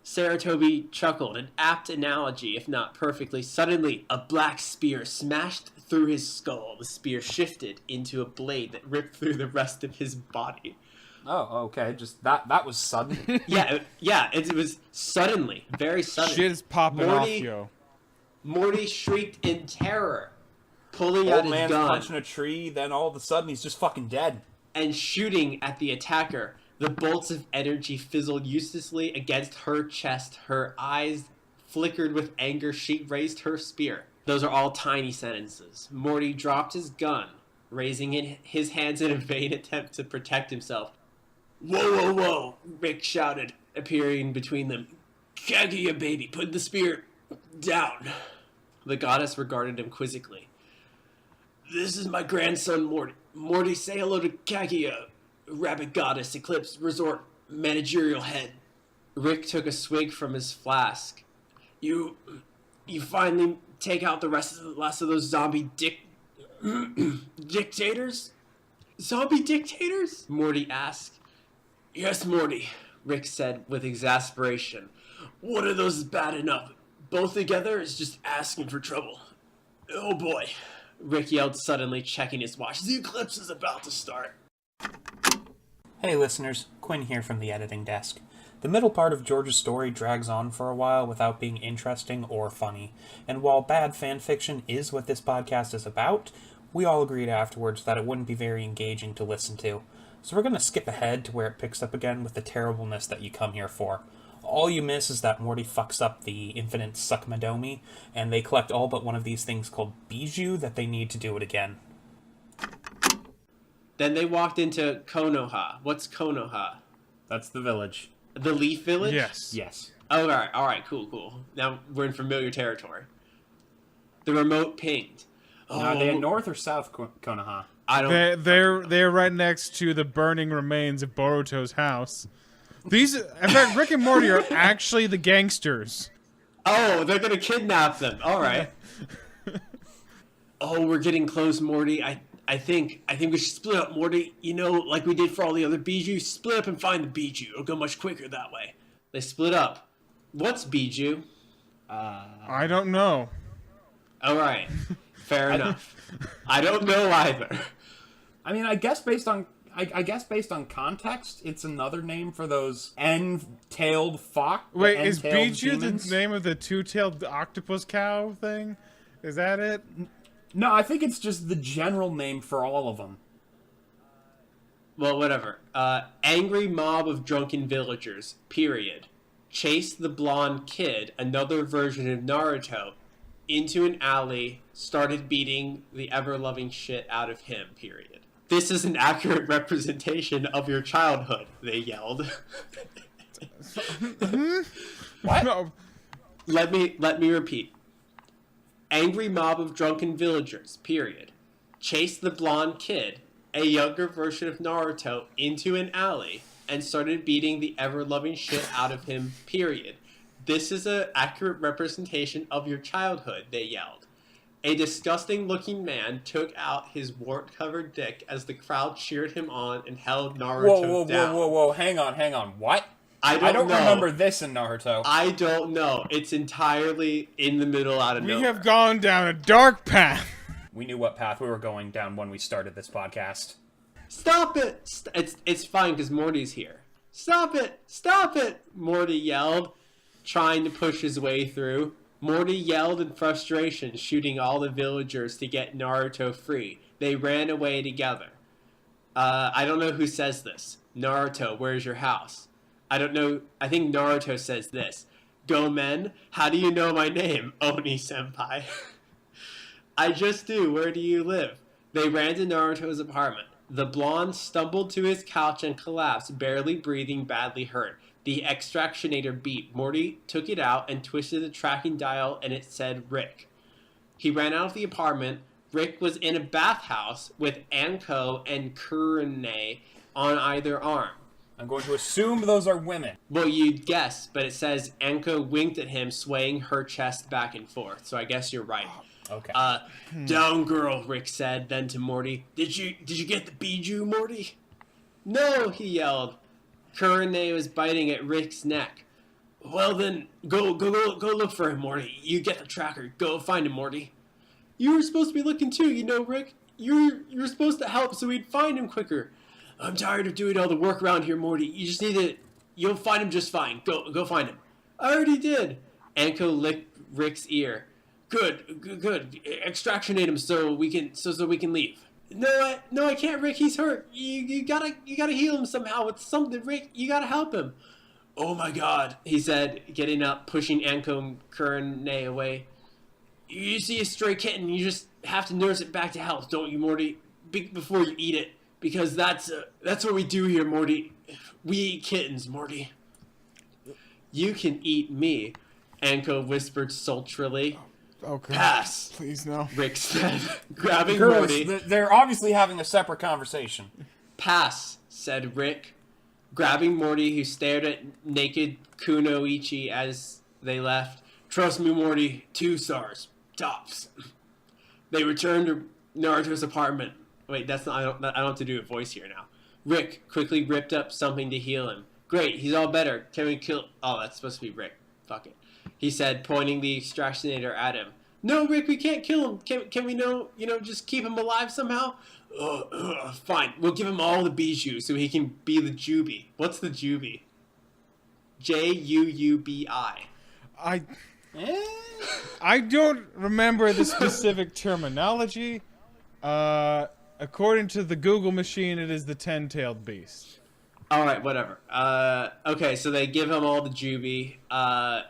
Saratobi chuckled, an apt analogy, if not perfectly. Suddenly, a black spear smashed through his skull. The spear shifted into a blade that ripped through the rest of his body. Oh, okay. Just that was sudden. Yeah, it was suddenly, very sudden. Shit is popping off, yo. Morty shrieked in terror, pulling out Old his man's gun punching a tree, then all of a sudden he's just fucking dead. and shooting at the attacker. The bolts of energy fizzled uselessly against her chest. Her eyes flickered with anger. She raised her spear. Those are all tiny sentences. Morty dropped his gun, raising his hands in a vain attempt to protect himself. Whoa, Rick shouted, appearing between them. Kaguya, baby, put the spear down. The goddess regarded him quizzically. This is my grandson, Morty. Morty, say hello to Kaguya, rabbit goddess, Eclipse Resort managerial head. Rick took a swig from his flask. You finally take out the rest of those zombie dictators? Zombie dictators? Morty asked. Yes, Morty, Rick said with exasperation. One of those is bad enough. Both together is just asking for trouble. Oh boy, Rick yelled suddenly, checking his watch. The eclipse is about to start. Hey listeners, Quinn here from the editing desk. The middle part of George's story drags on for a while without being interesting or funny, and while bad fanfiction is what this podcast is about, we all agreed afterwards that it wouldn't be very engaging to listen to. So we're going to skip ahead to where it picks up again with the terribleness that you come here for. All you miss is that Morty fucks up the infinite Suckmadomi, and they collect all but one of these things called bijou that they need to do it again. Then they walked into Konoha. What's Konoha? That's the village. The Leaf Village? Yes. Yes. Oh, alright, cool. Now we're in familiar territory. The remote pinged. Are they in North or South Konoha? I don't... They're right next to the burning remains of Boruto's house. In fact, Rick and Morty are actually the gangsters. Oh, they're gonna kidnap them. Alright. Oh, we're getting close, Morty. I think we should split up, Morty. You know, like we did for all the other bijou. Split up and find the bijou. It'll go much quicker that way. They split up. What's Biju? I don't know. All right. Fair enough. I don't know either. I mean, I guess based on context, it's another name for those N-tailed fox. Wait, is N-tailed Biju demons. the name of the two-tailed octopus cow thing? Is that it? No, I think it's just the general name for all of them. Well, whatever. Angry mob of drunken villagers, period. Chased the blonde kid, another version of Naruto, into an alley, started beating the ever-loving shit out of him, period. This is an accurate representation of your childhood, they yelled. What? No. Let me repeat. Angry mob of drunken villagers, period. Chased the blonde kid, a younger version of Naruto, into an alley and started beating the ever-loving shit out of him, period. This is an accurate representation of your childhood, they yelled. A disgusting-looking man took out his wart-covered dick as the crowd cheered him on and held Naruto down. Whoa, hang on. What? I don't know. remember this in Naruto. I don't know. It's entirely in the middle out of nowhere. We have gone down a dark path. We knew what path we were going down when we started this podcast. Stop it! It's fine because Morty's here. Stop it! Morty yelled, trying to push his way through. Morty yelled in frustration, shooting all the villagers to get Naruto free. They ran away together. I don't know who says this. Naruto, where's your house? I don't know. I think Naruto says this. Go men, how do you know my name, Oni-senpai? I just do. Where do you live? They ran to Naruto's apartment. The blonde stumbled to his couch and collapsed, barely breathing, badly hurt. The extractionator beeped. Morty took it out and twisted the tracking dial, and it said Rick. He ran out of the apartment. Rick was in a bathhouse with Anko and Kurune on either arm. I'm going to assume those are women. Well, you'd guess, but it says Anko winked at him, swaying her chest back and forth, so I guess you're right. Okay. Down girl, Rick said, then to Morty. Did you get the Biju, Morty? No, he yelled. Kurune was biting at Rick's neck. Well then, go look for him, Morty. You get the tracker. Go find him, Morty. You were supposed to be looking too, you know, Rick. You were supposed to help so we'd find him quicker. I'm tired of doing all the work around here, Morty. You just need to... You'll find him just fine. Go find him. I already did. Anko licked Rick's ear. Good. Extractionate him so we can leave. No, I can't, Rick. He's hurt. You gotta heal him somehow with something, Rick. You gotta help him. Oh my God, he said, getting up, pushing Anko and Kurune away. You see a stray kitten, you just have to nurse it back to health, don't you, Morty? Before you eat it, because that's what we do here, Morty. We eat kittens, Morty. You can eat me, Anko whispered sultrily. Okay. Pass, Please no. Rick said, grabbing Girls, Morty. they're obviously having a separate conversation. Pass, said Rick, grabbing Morty, who stared at naked Kunoichi as they left. Trust me, Morty, 2 stars. Tops. They returned to Naruto's apartment. Wait, that's not. I don't have to do a voice here now. Rick quickly ripped up something to heal him. Great, he's all better. Can we kill... Oh, that's supposed to be Rick. Fuck it. He said, pointing the extractionator at him. No, Rick, we can't kill him. Can we just keep him alive somehow? Fine, we'll give him all the Biju so he can be the Jubi. What's the Jubi? Juubi. I don't remember the specific terminology. According to the Google machine, it is the 10-tailed beast. Alright, whatever. Okay, so they give him all the Jubi.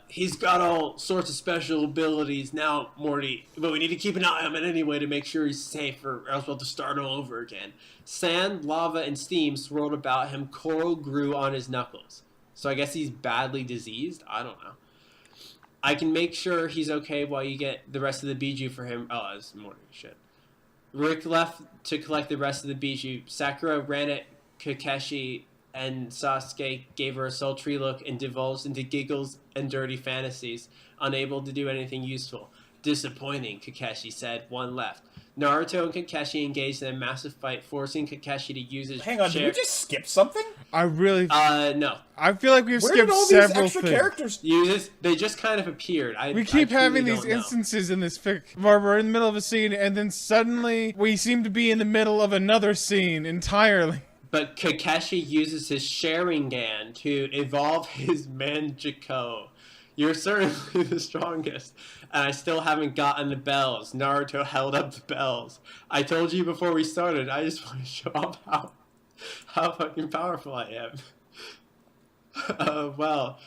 He's got all sorts of special abilities now, Morty, but we need to keep an eye on him anyway to make sure he's safe, or else we'll have to start all over again. Sand, lava, and steam swirled about him. Coral grew on his knuckles. So I guess he's badly diseased? I don't know. I can make sure he's okay while you get the rest of the Biju for him. Oh, that's Morty. Shit. Rick left to collect the rest of the Biju. Sakura ran at Kakashi, and Sasuke gave her a sultry look and divulged into giggles and dirty fantasies, unable to do anything useful. Disappointing, Kakashi said. One left. Naruto and Kakashi engaged in a massive fight, forcing Kakashi to use his Hang on, did we just skip something? I really... No. I feel like we've Where skipped did all several these extra things. characters? They just kind of appeared. We keep having truly these don't know. instances in this fic where we're in the middle of a scene and then suddenly we seem to be in the middle of another scene entirely. But Kakashi uses his Sharingan to evolve his Manjiko. You're certainly the strongest, and I still haven't gotten the bells. Naruto held up the bells. I told you before we started, I just want to show off how fucking powerful I am. Well,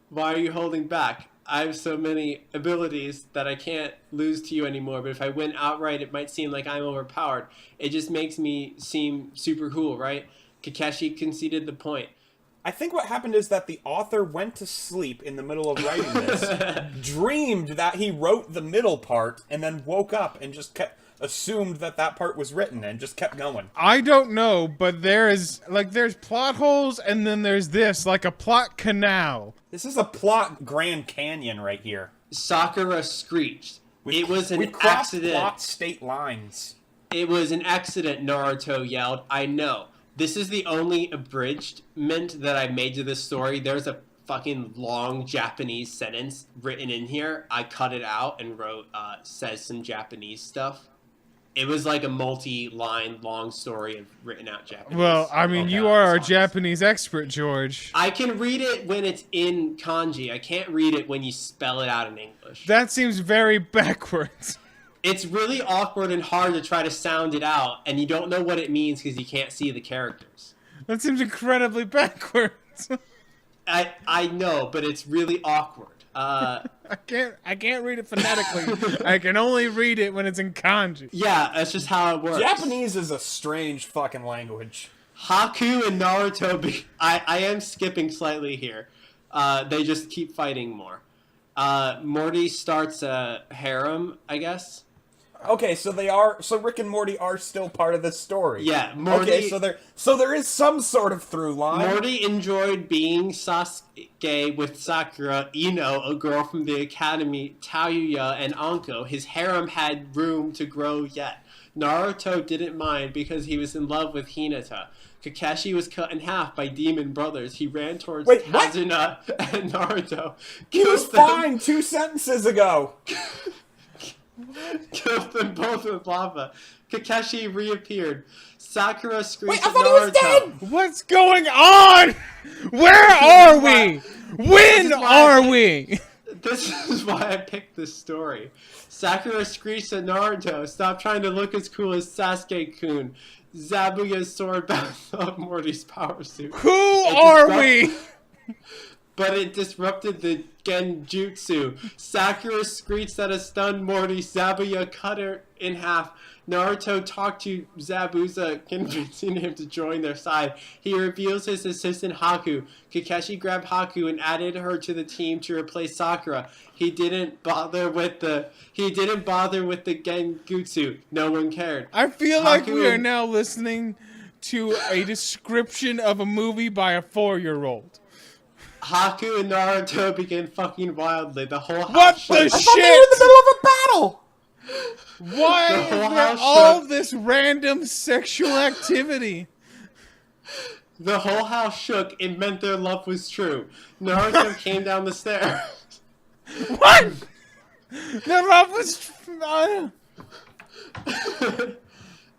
why are you holding back? I have so many abilities that I can't lose to you anymore, but if I win outright, it might seem like I'm overpowered. It just makes me seem super cool, right? Kakashi conceded the point. I think what happened is that the author went to sleep in the middle of writing this, dreamed that he wrote the middle part, and then woke up and just assumed that part was written and just kept going. I don't know, but there's plot holes and then there's this, like a plot canal. This is a plot Grand Canyon right here. Sakura screeched. It was an We've crossed accident. plot state lines. It was an accident, Naruto yelled. I know. This is the only abridgment that I made to this story. There's a fucking long Japanese sentence written in here. I cut it out and wrote, says some Japanese stuff. It was like a multi-line long story of written out Japanese. Well, I mean, you are our Japanese expert, George. I can read it when it's in kanji. I can't read it when you spell it out in English. That seems very backwards. It's really awkward and hard to try to sound it out, and you don't know what it means because you can't see the characters. That seems incredibly backwards. I know, but it's really awkward. I can't read it phonetically. I can only read it when it's in kanji. Yeah, that's just how it works. Japanese is a strange fucking language. Haku and Naruto... I am skipping slightly here. They just keep fighting more. Morty starts a harem, I guess. Okay, so Rick and Morty are still part of this story. Yeah, Morty... Okay, so there is some sort of through line. Morty enjoyed being Sasuke with Sakura, Ino, a girl from the academy, Taoya, and Anko. His harem had room to grow yet. Naruto didn't mind because he was in love with Hinata. Kakashi was cut in half by demon brothers. He ran towards Kazuna and Naruto. He was fine 2 sentences ago. Killed them both with lava. Kakashi reappeared. Sakura screamed I at thought he was Naruto. dead! What's going on? Where are we? When are we? This is why I picked this story. Sakura screeched at Naruto, "Stop trying to look as cool as Sasuke-kun." Zabuya's sword bounced off Morty's power suit. Who are we? But it disrupted the genjutsu. Sakura screeched at a stunned Morty. Zabuya cut her in half. Naruto talked to Zabuza, convincing him to join their side. He reveals his assistant Haku. Kakashi grabbed Haku and added her to the team to replace Sakura. He didn't bother with the genjutsu. No one cared. I feel like we are now listening to a description of a movie by a 4-year-old. Haku and Naruto began fucking wildly. The whole house What shook. the shit? I thought they were in the middle of a battle! Why The is whole there house all shook. this random sexual activity? The whole house shook. It meant their love was true. Naruto came down the stairs. What? The love was...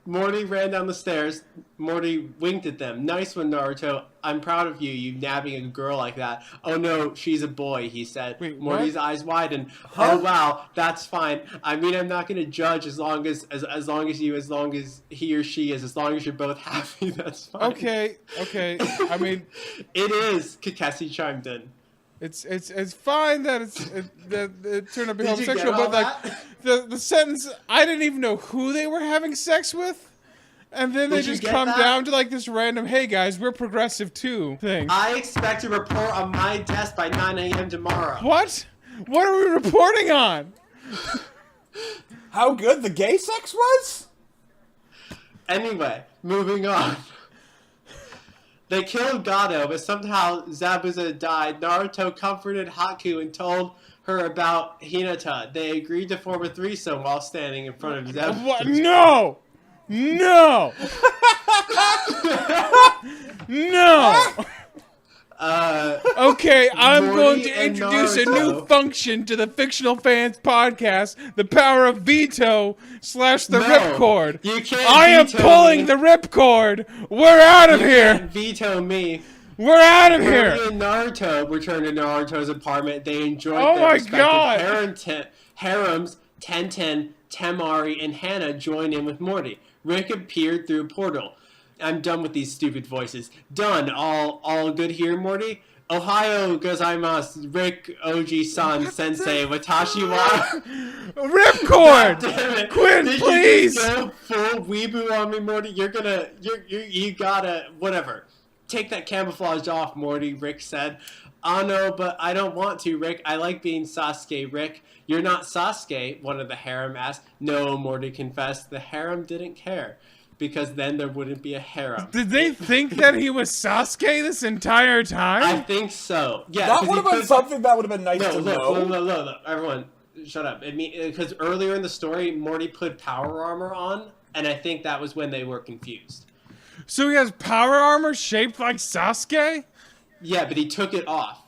Morty ran down the stairs. Morty winked at them. "Nice one, Naruto. I'm proud of you, you nabbing a girl like that." "Oh no, she's a boy," he said. Wait, Morty's what? eyes widened. Huh? "Oh wow, that's fine. I mean, I'm not going to judge as long as he or she is, as long as you're both happy, that's fine." Okay. I mean, It is, Kakashi chimed in. it's fine that that it turned out to be Did you get homosexual, all but like the sentence, I didn't even know who they were having sex with. And then they Did you just get come that? down to like this random, "Hey guys, we're progressive too" thing. I expect a report on my desk by 9 a.m. tomorrow. What? What are we reporting on? How good the gay sex was? Anyway, moving on. They killed Gato, but somehow Zabuza died. Naruto comforted Haku and told her about Hinata. They agreed to form a threesome while standing in front of them. What? No! No! No! Okay, I'm Morty going to and introduce a new Naruto. function to the Fictional Fans podcast, the power of veto / the ripcord. You can't I am veto pulling me. the ripcord. We're out of You here. can't veto me. We're out of Morty here. and Naruto return to Naruto's apartment. They enjoyed Oh their my respective God. harems. Tenten, Temari, and Hannah joined in with Morty. Rick appeared through a portal. I'm done with these stupid voices. Done. All good here, Morty? Ohio gozaimasu. Rick, Oji-san, Sensei, Watashi wa... Ripcord. Damn it. Quinn, Did please. you just go full weeboo on me, Morty? You gotta, whatever. Take that camouflage off, Morty, Rick said. Oh no, but I don't want to, Rick. I like being Sasuke, Rick. You're not Sasuke, one of the harem asked. No, Morty confessed. The harem didn't care, because then there wouldn't be a harem. Did they think that he was Sasuke this entire I time? think so. Yeah, That 'cause would he have been could- something that would have been nice No, to look, know. look, everyone, shut up. Because earlier in the story, Morty put power armor on, and I think that was when they were confused. So he has power armor shaped like Sasuke? Yeah, but he took it off.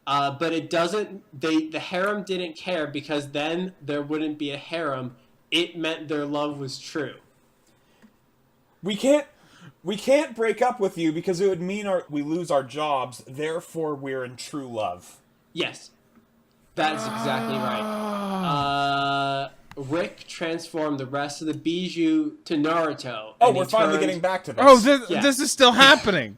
But it doesn't. The harem didn't care because then there wouldn't be a harem. It meant their love was true. We can't break up with you because it would mean we lose our jobs. Therefore, we're in true love. Yes, that is exactly right. Rick transformed the rest of the bijou to Naruto. Oh, and we're he finally turned- getting back to this. Oh, Yeah. this is still happening.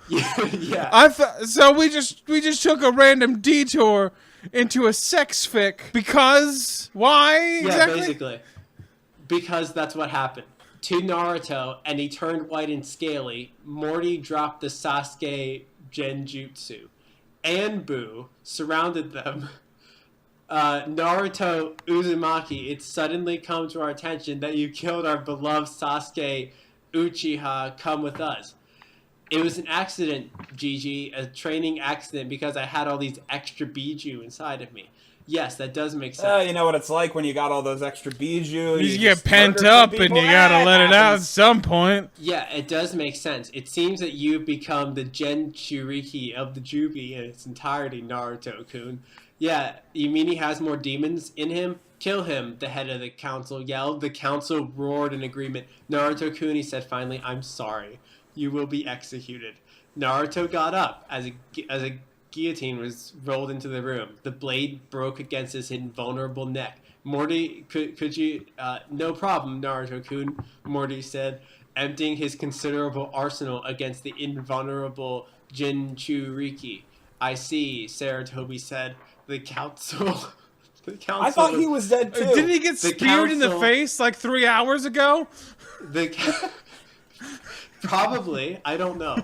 Yeah. So we just took a random detour into a sex fic because why Yeah, exactly? basically. Because that's what happened. To Naruto, and he turned white and scaly, Morty dropped the Sasuke Genjutsu. Anbu surrounded them. Naruto Uzumaki, it suddenly come to our attention that you killed our beloved Sasuke Uchiha. Come with us. It was an accident, Gigi, a training accident because I had all these extra bijou inside of me. Yes, that does make sense. You know what it's like when you got all those extra bijou. You just get pent murder up some and people. you gotta let it out at happens. some point. Yeah, it does make sense. It seems that you've become the Genchuriki of the Jubi in its entirety, Naruto-kun. Yeah, you mean he has more demons in him? Kill him, the head of the council yelled. The council roared in agreement. Naruto-kun, he said finally, I'm sorry. You will be executed. Naruto got up as a guillotine was rolled into the room. The blade broke against his invulnerable neck. Morty, could you... no problem, Naruto-kun, Morty said, emptying his considerable arsenal against the invulnerable Jinchuriki. I see, Saratobi said. The council... The council I thought he was dead too. Didn't he get The speared in the council- face like 3 hours ago? Probably. I don't know.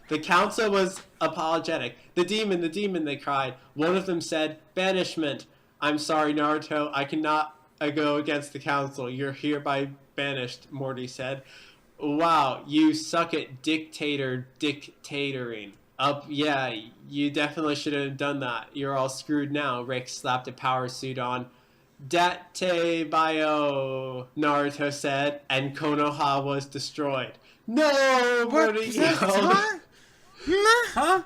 The council was apologetic. The demon, they cried. One of them said, banishment. I'm sorry, Naruto. I cannot go against the council. You're hereby banished, Morty said. Wow, you suck at dictatoring. Yeah, you definitely should have done that. You're all screwed now. Rick slapped a power suit on. Date bio, Naruto said, and Konoha was destroyed. No, Morty yelled. Huh?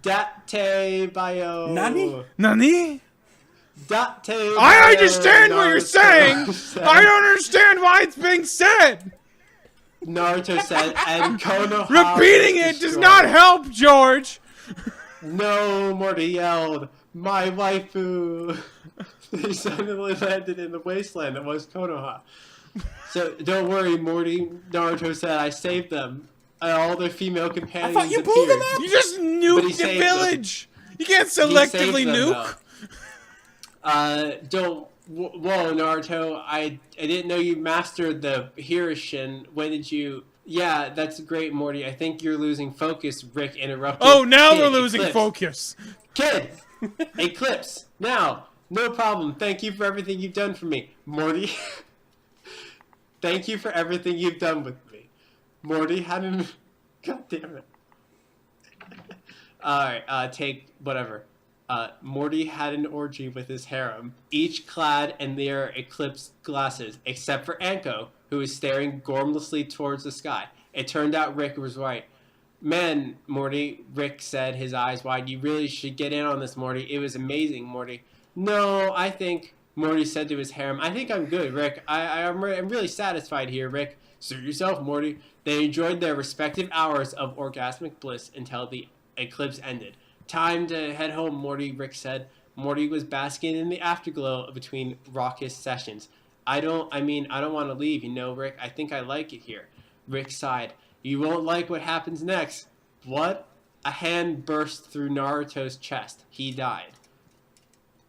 Date bio. Nani? Nani? Date I understand what you're Naruto saying. said. I don't understand why it's being said. Naruto said, and Konoha Repeating was it does destroyed. not help, George. No, Morty yelled. My waifu. They suddenly landed in the wasteland that was Konoha. So don't worry, Morty. Naruto said, I saved them. And all their female companions I thought you blew them appeared. up. You just But he nuked the saved them. village. You can't He saved selectively them, nuke. though. Whoa, Naruto, I didn't know you mastered the Hirishin. When did you... Yeah, that's great, Morty. I think you're losing focus, Rick interrupted. Oh, now Kid, we're losing Eclipse. focus. Kid! Eclipse! Now! No problem. Thank you for everything you've done for me. Morty. Thank you for everything you've done with me. Morty God damn it. Alright, take whatever. Morty had an orgy with his harem, each clad in their eclipse glasses, except for Anko, who was staring gormlessly towards the sky. It turned out Rick was right. Man, Morty, Rick said, his eyes wide. You really should get in on this, Morty. It was amazing, Morty. No, I think, Morty said to his harem, I think I'm good, Rick. I'm really satisfied here, Rick. Suit yourself, Morty. They enjoyed their respective hours of orgasmic bliss until the eclipse ended. Time to head home, Morty, Rick said. Morty was basking in the afterglow between raucous sessions. I don't want to leave, you know, Rick. I think I like it here. Rick sighed. You won't like what happens next. What? A hand burst through Naruto's chest. He died.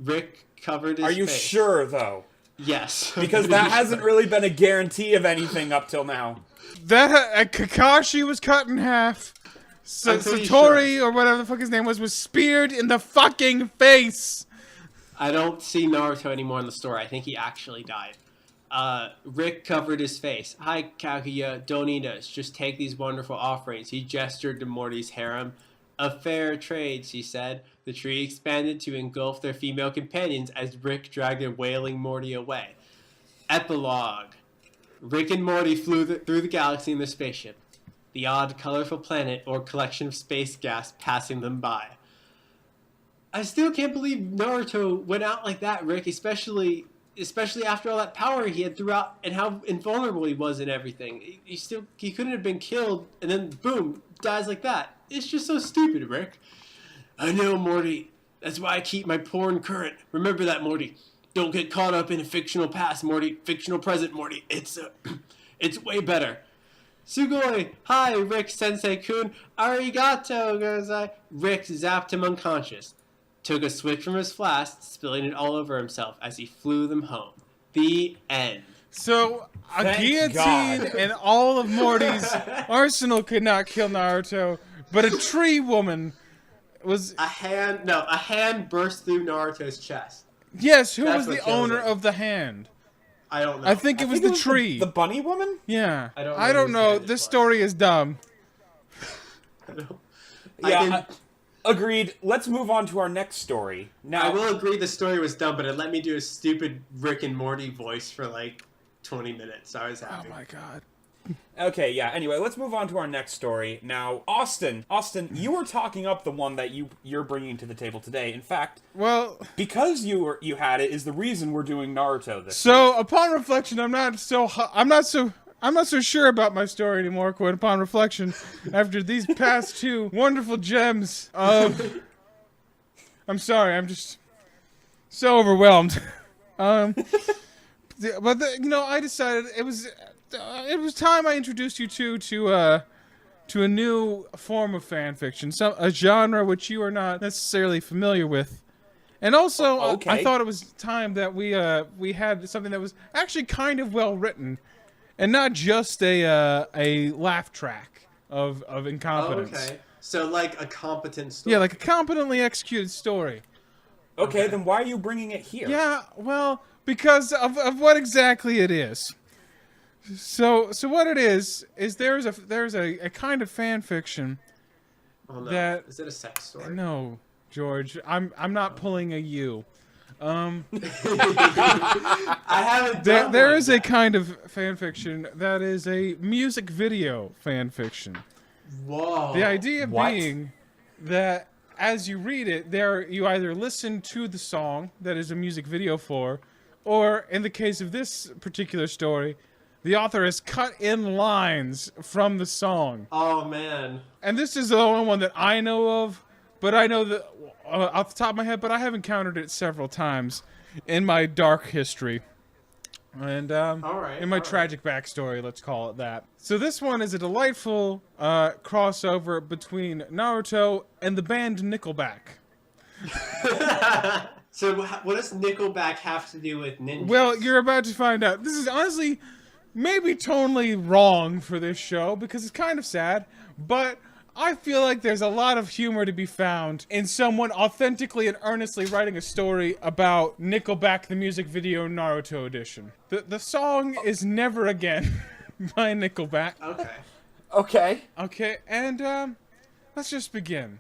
Rick covered his face. Are you sure, though? Yes. Because that hasn't really been a guarantee of anything up till now. That Kakashi was cut in half. Satori, or whatever the fuck his name was speared in the fucking face. I don't see Naruto anymore in the story. I think he actually died. Rick covered his face. Hi, Kaguya. Don't eat us. Just take these wonderful offerings. He gestured to Morty's harem. A fair trade, she said. The tree expanded to engulf their female companions as Rick dragged a wailing Morty away. Epilogue. Rick and Morty flew through the galaxy in their spaceship. The odd, colorful planet or collection of space gas passing them by. I still can't believe Naruto went out like that, Rick, especially after all that power he had throughout and how invulnerable he was and everything. He couldn't have been killed and then boom, dies like that. It's just so stupid, Rick. I know, Morty. That's why I keep my porn current. Remember that, Morty. Don't get caught up in a fictional past, Morty. Fictional present, Morty. It's way better. Sugoi! Hi, Rick Sensei-kun! Arigato, Gozai! Rick zapped him unconscious. Took a swig from his flask, spilling it all over himself as he flew them home. The end. So, a Thank guillotine God. and all of Morty's arsenal could not kill Naruto, but a tree woman was... A hand burst through Naruto's chest. Yes, who That's was what the owner kills it. of the hand? I don't know. I think it was the tree. The bunny woman? Yeah. I don't whose know. hand it This was. story is dumb. Yeah, agreed. Let's move on to our next story. Now, I will agree the story was dumb, but it let me do a stupid Rick and Morty voice for like 20 minutes. I was Oh happy. my god. okay, yeah. Anyway, let's move on to our next story. Now, Austin, you were talking up the one that you're bringing to the table today. In fact, Well, because you had it is the reason we're doing Naruto this. so upon reflection, I'm not so sure about my story anymore, quite upon reflection, after these past two wonderful gems of... I'm sorry, I'm just so overwhelmed. I decided it was time I introduced you to a new form of fan fiction, a genre which you are not necessarily familiar with. And also, Okay. I thought it was time that we had something that was actually kind of well written, and not just a laugh track of incompetence. Okay. So like a competent story. Yeah, like a competently executed story. Okay, then why are you bringing it here? Yeah, well, because of what exactly it is. So what it is there's a kind of fan fiction Oh, no. that... Is it a sex story? No, George, I'm not pulling a you. I haven't done There one is a yet. kind of fan fiction that is a music video fan fiction. Whoa. The idea What? being that as you read it, you either listen to the song that is a music video for, or in the case of this particular story, the author has cut in lines from the song. Oh man. And this is the only one that I know of, but I know that off the top of my head, but I have encountered it several times in my dark history. And in my tragic backstory, let's call it that. So this one is a delightful crossover between Naruto and the band Nickleback. So what does Nickleback have to do with ninjas? Well, you're about to find out. This is honestly maybe tonally wrong for this show because it's kind of sad, but I feel like there's a lot of humor to be found in someone authentically and earnestly writing a story about Nickleback the music video Naruto edition. The song is Never Again by Nickleback. Okay. Okay. Okay, and let's just begin.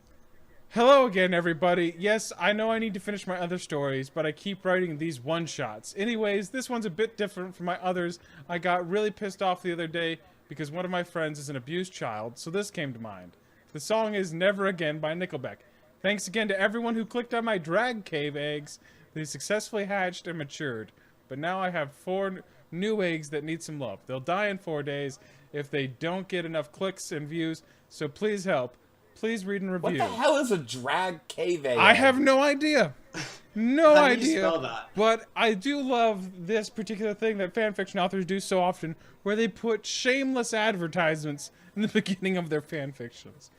Hello again, everybody. Yes, I know I need to finish my other stories, but I keep writing these one-shots. Anyways, this one's a bit different from my others. I got really pissed off the other day because one of my friends is an abused child, so this came to mind. The song is Never Again by Nickleback. Thanks again to everyone who clicked on my drag cave eggs. They successfully hatched and matured. But now I have 4 new eggs that need some love. They'll die in 4 days if they don't get enough clicks and views, so please help. Please read and review. What the hell is a drag cave egg? I have no idea. No How idea. do you spell that? But I do love this particular thing that fanfiction authors do so often, where they put shameless advertisements in the beginning of their fanfictions.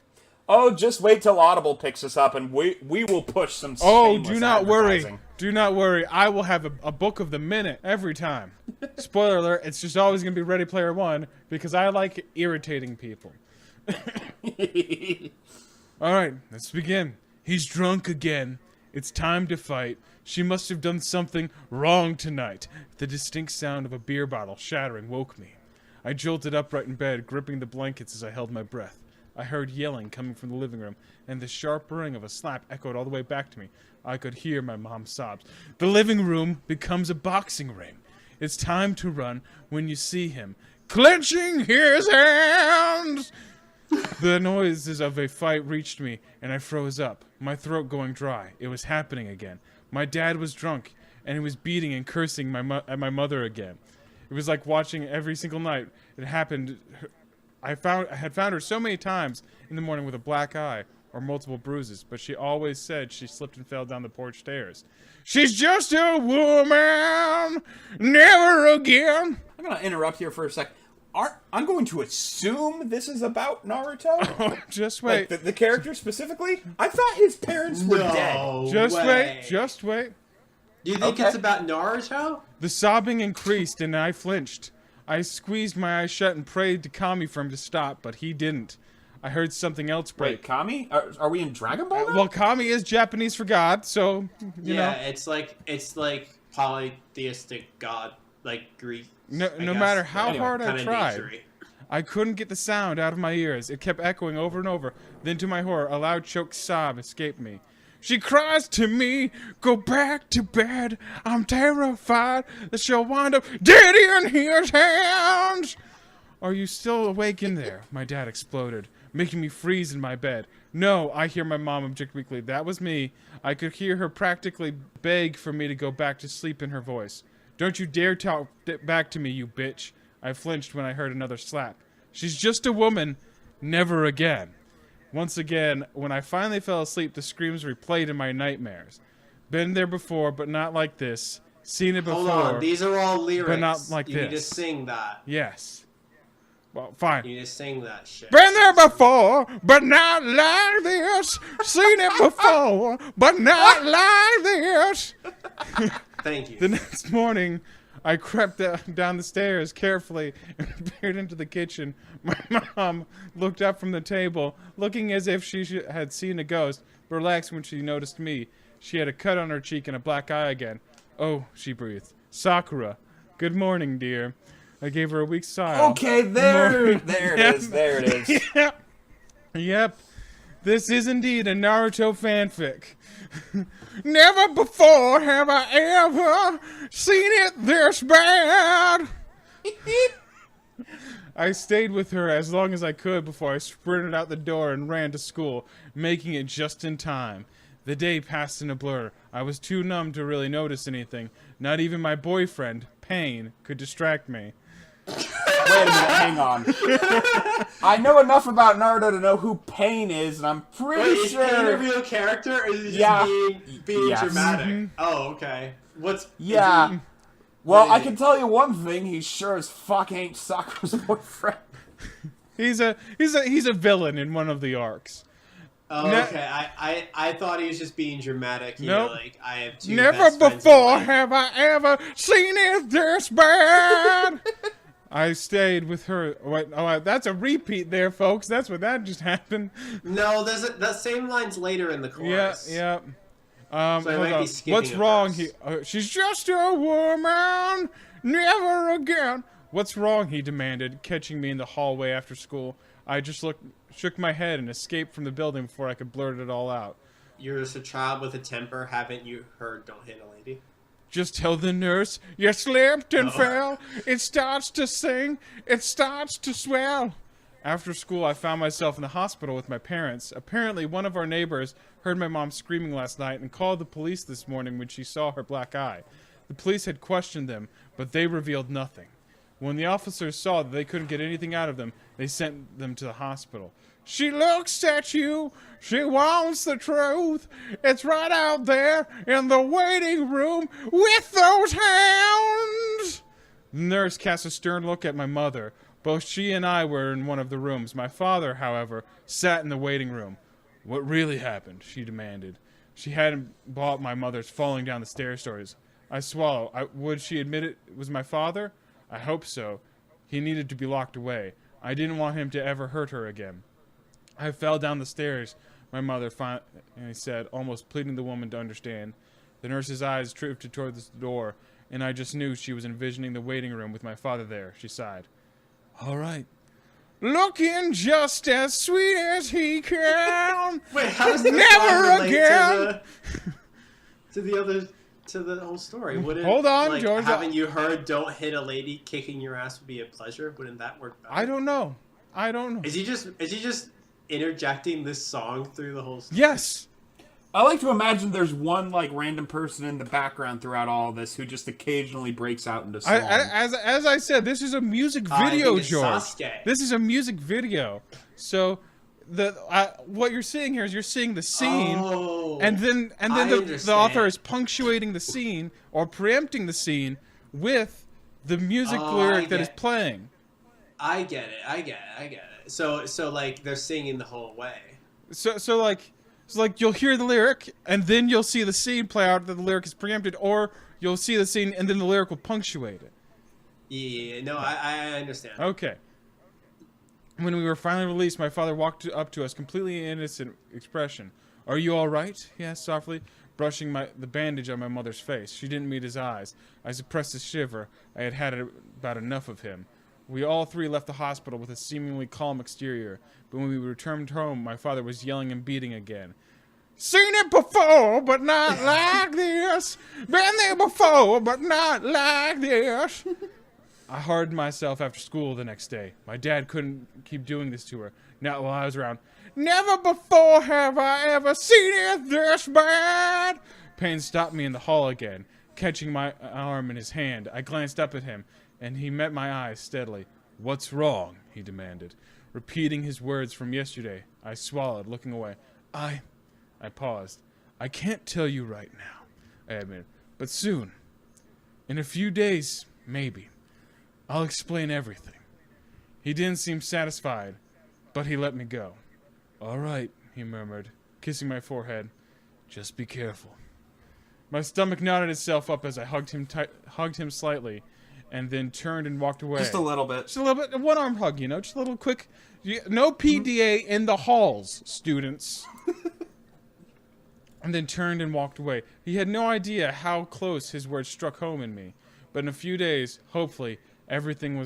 Oh, just wait till Audible picks us up, and we will push some. Oh, shameless do not worry. advertising. Do not worry. I will have a book of the minute every time. Spoiler alert, it's just always going to be Ready Player One, because I like irritating people. Alright, let's begin. He's drunk again. It's time to fight. She must have done something wrong tonight. The distinct sound of a beer bottle shattering woke me. I jolted upright in bed, gripping the blankets as I held my breath. I heard yelling coming from the living room, and the sharp ring of a slap echoed all the way back to me. I could hear my mom's sobs. The living room becomes a boxing ring. It's time to run when you see him, clenching his hands! The noises of a fight reached me, and I froze up, my throat going dry. It was happening again. My dad was drunk, and he was beating and cursing at my mother again. It was like watching every single night. It happened. I had found her so many times in the morning with a black eye or multiple bruises, but she always said she slipped and fell down the porch stairs. She's just a woman, never again. I'm gonna interrupt here for a sec. I'm going to assume this is about Naruto. Just wait. Like the character specifically? I thought his parents were dead. Just wait. Just wait. Do you think it's about Naruto? The sobbing increased, and I flinched. I squeezed my eyes shut and prayed to Kami for him to stop, but he didn't. I heard something else break. Wait, Kami? Are we in Dragon Ball now? Well, Kami is Japanese for God, so you know. It's like polytheistic god, like Greek. No matter how hard I tried, nature-y. I couldn't get the sound out of my ears. It kept echoing over and over. Then, to my horror, a loud choked sob escaped me. She cries to me, go back to bed. I'm terrified that she'll wind up dead in his hands. Are you still awake in there? My dad exploded, making me freeze in my bed. No, I hear my mom object weakly. That was me. I could hear her practically beg for me to go back to sleep in her voice. Don't you dare talk back to me, you bitch. I flinched when I heard another slap. She's just a woman. Never again. Once again, when I finally fell asleep, the screams replayed in my nightmares. Been there before, but not like this. Seen it before. Hold on, these are all lyrics. But not like you this. You need to sing that. Yes. Well, fine. You need to sing that shit. Been there before, but not like this. Seen it before, but not like this. Thank you. The next morning, I crept down the stairs carefully and peered into the kitchen. My mom looked up from the table, looking as if she had seen a ghost, but relaxed when she noticed me. She had a cut on her cheek and a black eye again. Oh, she breathed. Sakura. Good morning, dear. I gave her a weak sigh. Okay, there it is. Yep. This is indeed a Naruto fanfic. Never before have I ever seen it this bad. I stayed with her as long as I could before I sprinted out the door and ran to school, making it just in time. The day passed in a blur. I was too numb to really notice anything. Not even my boyfriend, Pain, could distract me. Wait a minute, hang on. I know enough about Naruto to know who Pain is, and I'm pretty sure... Is Pain a real character, or is he just being yes. dramatic? Mm-hmm. Oh, okay. Yeah. Well, I can tell you one thing, he sure as fuck ain't Sakura's boyfriend. He's a villain in one of the arcs. Oh, okay. I thought he was just being dramatic. You know, like, I have two Never best friends before have I ever seen it this bad. I stayed with her. Wait, that's a repeat there, folks. That's what that just happened. No, there's that same line's later in the chorus. Yeah. So I might be skipping What's wrong? verse. She's just a woman. Never again. What's wrong? He demanded, catching me in the hallway after school. I just looked shook my head and escaped from the building before I could blurt it all out. You're just a child with a temper. Haven't you heard "Don't hit a lady"? Just tell the nurse you slipped and Oh. fell. It starts to sing. It starts to swell. After school, I found myself in the hospital with my parents. Apparently, one of our neighbors heard my mom screaming last night and called the police this morning when she saw her black eye. The police had questioned them, but they revealed nothing. When the officers saw that they couldn't get anything out of them, they sent them to the hospital. She looks at you. She wants the truth. It's right out there in the waiting room with those hounds. The nurse cast a stern look at my mother. Both she and I were in one of the rooms. My father, however, sat in the waiting room. What really happened? She demanded. She hadn't bought my mother's falling down the stairs stories. I swallow. Would she admit it was my father? I hope so. He needed to be locked away. I didn't want him to ever hurt her again. I fell down the stairs, my mother finally said, almost pleading the woman to understand. The nurse's eyes drifted toward the door, and I just knew she was envisioning the waiting room with my father there. She sighed. All right. Looking just as sweet as he can. Wait, how does this Never line relate again. to the whole story? Wouldn't, Hold on, like, George. Haven't you heard "Don't hit a lady"? Kicking your ass would be a pleasure. Wouldn't that work better? I don't know. Is he just interjecting this song through the whole story? Yes. I like to imagine there's one like random person in the background throughout all of this who just occasionally breaks out into song. As I said, this is a music I video, think it's George. Sasuke. This is a music video. So what you're seeing here is you're seeing the scene, Oh, and then I the understand. author is punctuating the scene or preempting the scene with the music lyric that is playing. I get it. So like they're singing the whole way. So like you'll hear the lyric and then you'll see the scene play out that the lyric is preempted, or you'll see the scene and then the lyric will punctuate it. Yeah, no, I understand. Okay. When we were finally released, my father walked up to us, completely innocent expression. Are you all right? He asked softly, brushing the bandage on my mother's face. She didn't meet his eyes. I suppressed a shiver. I had about enough of him. We all three left the hospital with a seemingly calm exterior, but when we returned home, my father was yelling and beating again. Seen it before, but not like this. Been there before, but not like this. I hardened myself after school the next day. My dad couldn't keep doing this to her, not while I was around. Never before have I ever seen it this bad. Payne stopped me in the hall again, catching my arm in his hand. I glanced up at him, and he met my eyes steadily. What's wrong? He demanded. Repeating his words from yesterday, I swallowed, looking away. I paused. I can't tell you right now, I admitted, but soon. In a few days, maybe. I'll explain everything. He didn't seem satisfied, but he let me go. All right, he murmured, kissing my forehead. Just be careful. My stomach knotted itself up as I hugged him slightly, and then turned and walked away. Just a little bit. Just a little bit, one arm hug, just a little quick. No PDA in the halls, students. And then turned and walked away. He had no idea how close his words struck home in me. But in a few days, hopefully, everything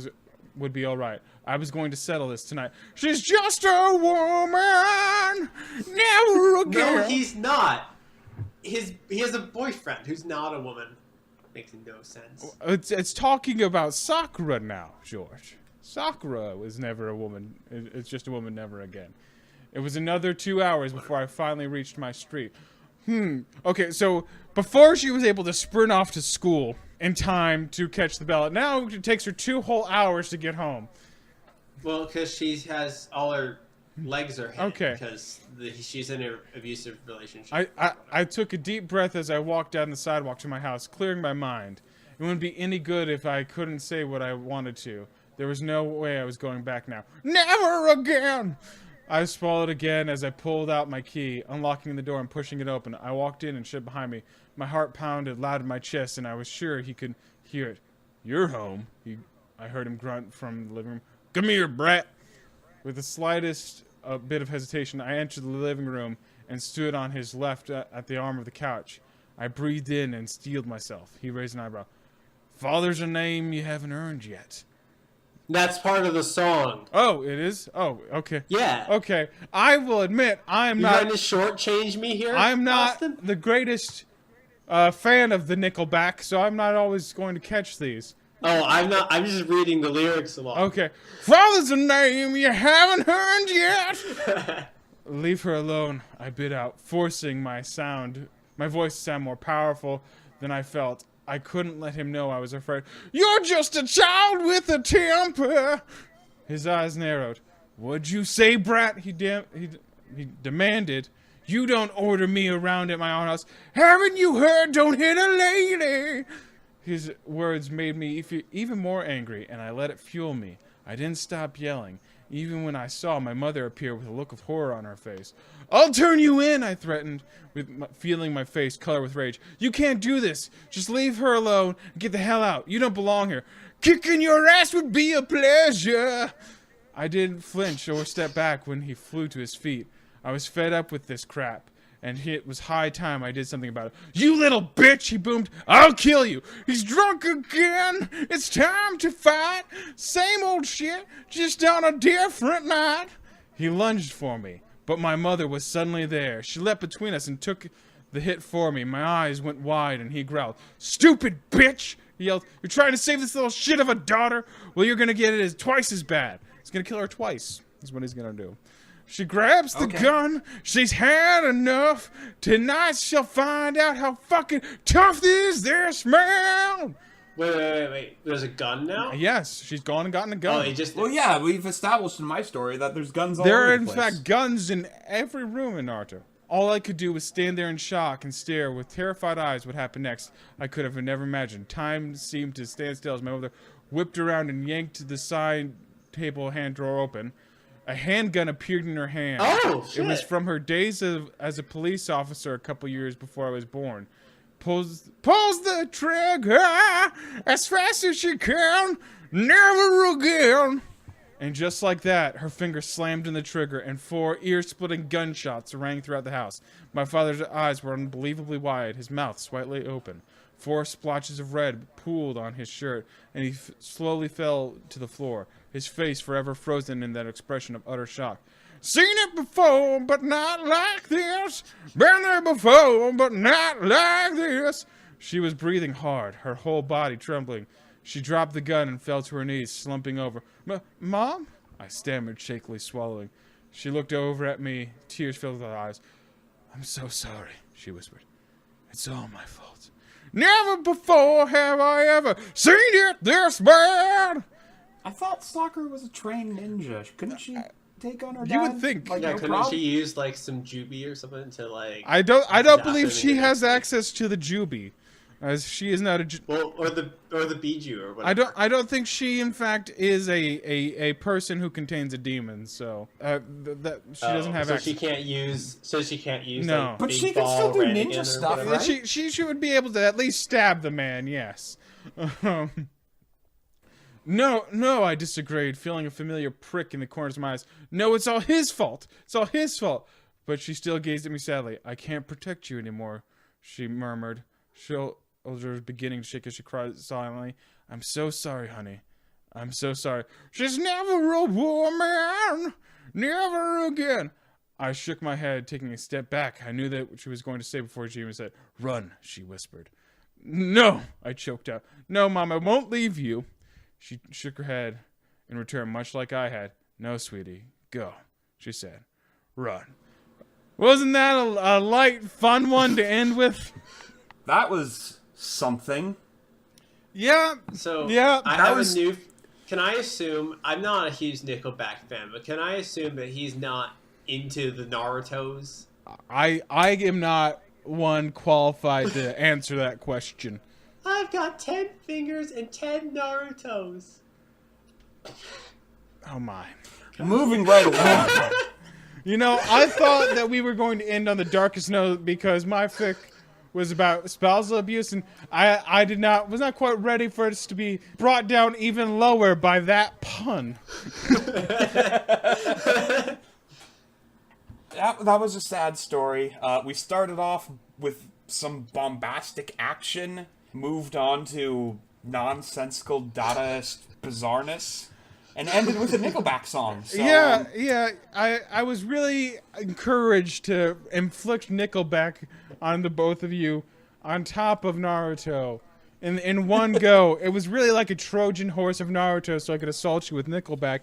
would be all right. I was going to settle this tonight. She's just a woman, never again. No, he's not. He has a boyfriend who's not a woman. Makes no sense. It's talking about Sakura now, George. Sakura was never a woman. It's just a woman, never again. It was another 2 hours before I finally reached my street. Okay, so before she was able to sprint off to school in time to catch the ballot, now it takes her 2 whole hours to get home. Well, because she has all her legs are hit. Okay. Because she's in an abusive relationship. I took a deep breath as I walked down the sidewalk to my house, clearing my mind. It wouldn't be any good if I couldn't say what I wanted to. There was no way I was going back now. Never again! I swallowed again as I pulled out my key, unlocking the door and pushing it open. I walked in and shut behind me. My heart pounded loud in my chest, and I was sure he could hear it. You're home, I heard him grunt from the living room. Come here, brat! With the slightest bit of hesitation, I entered the living room and stood on his left at the arm of the couch. I breathed in and steeled myself. He raised an eyebrow. Father's a name you haven't earned yet. That's part of the song. Oh, it is? Oh, okay. Yeah. Okay. I will admit, I am You not... trying to shortchange me here, I'm not Austin? the greatest fan of the Nickleback, so I'm not always going to catch these. Oh, I'm not. I'm just reading the lyrics along. Okay. Father's a name you haven't heard yet. Leave her alone, I bid out, forcing my voice to sound more powerful than I felt. I couldn't let him know I was afraid. You're just a child with a temper. His eyes narrowed. What'd you say, brat? He demanded. You don't order me around at my own house. Haven't you heard? Don't hit a lady. His words made me even more angry, and I let it fuel me. I didn't stop yelling, even when I saw my mother appear with a look of horror on her face. I'll turn you in, I threatened, feeling my face color with rage. You can't do this. Just leave her alone and get the hell out. You don't belong here. Kicking your ass would be a pleasure. I didn't flinch or step back when he flew to his feet. I was fed up with this crap, and it was high time I did something about it. You little bitch, he boomed. I'll kill you. He's drunk again. It's time to fight. Same old shit, just on a different night. He lunged for me, but my mother was suddenly there. She leapt between us and took the hit for me. My eyes went wide, and he growled. Stupid bitch, he yelled. You're trying to save this little shit of a daughter? Well, you're going to get it twice as bad. He's going to kill her twice, is what he's going to do. She grabs the gun. She's had enough. Tonight she'll find out how fucking tough this man. Wait. There's a gun now? Yes, she's gone and gotten a gun. Oh, it just... Well, yeah, we've established in my story that there's guns all There over are, the in place. fact, guns in every room in Naruto. All I could do was stand there in shock and stare with terrified eyes what happened next. I could have never imagined. Time seemed to stand still as my mother whipped around and yanked the side table hand drawer open. A handgun appeared in her hand. Oh, shit. It was from her days as a police officer a couple years before I was born. Pulls the trigger as fast as she can. Never again. And just like that, her finger slammed in the trigger and 4 ear-splitting gunshots rang throughout the house. My father's eyes were unbelievably wide, his mouth slightly open. 4 splotches of red pooled on his shirt, and he slowly fell to the floor, his face forever frozen in that expression of utter shock. Seen it before, but not like this. Been there before, but not like this. She was breathing hard, her whole body trembling. She dropped the gun and fell to her knees, slumping over. Mom? I stammered, shakily swallowing. She looked over at me, tears filled her eyes. I'm so sorry, she whispered. It's all my fault. Never before have I ever seen it this bad. I thought Sakura was a trained ninja. Couldn't she take on her dad? You would think. Like, Yeah, no couldn't problem? she use, like, some jubi or something to, like... I don't zap believe him she in the has neck? access to the Jubi, as she is not a. Well, or the Biju or whatever. I don't think she in fact is a person who contains a demon. So that she doesn't have so access. she can't use. So she can't use. No. Like, But big she can still ball do Rannigan ninja or stuff, whatever. right? She would be able to at least stab the man. Yes. No, I disagreed, feeling a familiar prick in the corners of my eyes. No, it's all his fault. It's all his fault. But she still gazed at me sadly. I can't protect you anymore, she murmured. Shoulders beginning to shake as she cried silently. I'm so sorry, honey. I'm so sorry. She's never a woman. Never again. I shook my head, taking a step back. I knew that what she was going to say before she even said, Run, she whispered. No, I choked out. No, Mom, I won't leave you. She shook her head in return, much like I had. No, sweetie, go, she said. Run. Wasn't that a light, fun one to end with? That was something. Yeah. So Yeah, I that have was- a new. Can I assume I'm not a huge Nickleback fan, but can I assume that he's not into the Naruto's? I am not one qualified to answer that question. I've got 10 fingers and 10 Naruto's. Oh my. Moving right along. You know, I thought that we were going to end on the darkest note because my fic was about spousal abuse, and I was not quite ready for us to be brought down even lower by that pun. That was a sad story. We started off with some bombastic action, moved on to nonsensical Dadaist bizarreness. and ended with a Nickelback song. So, Yeah. I was really encouraged to inflict Nickelback on the both of you on top of Naruto. In one go. It was really like a Trojan horse of Naruto so I could assault you with Nickelback.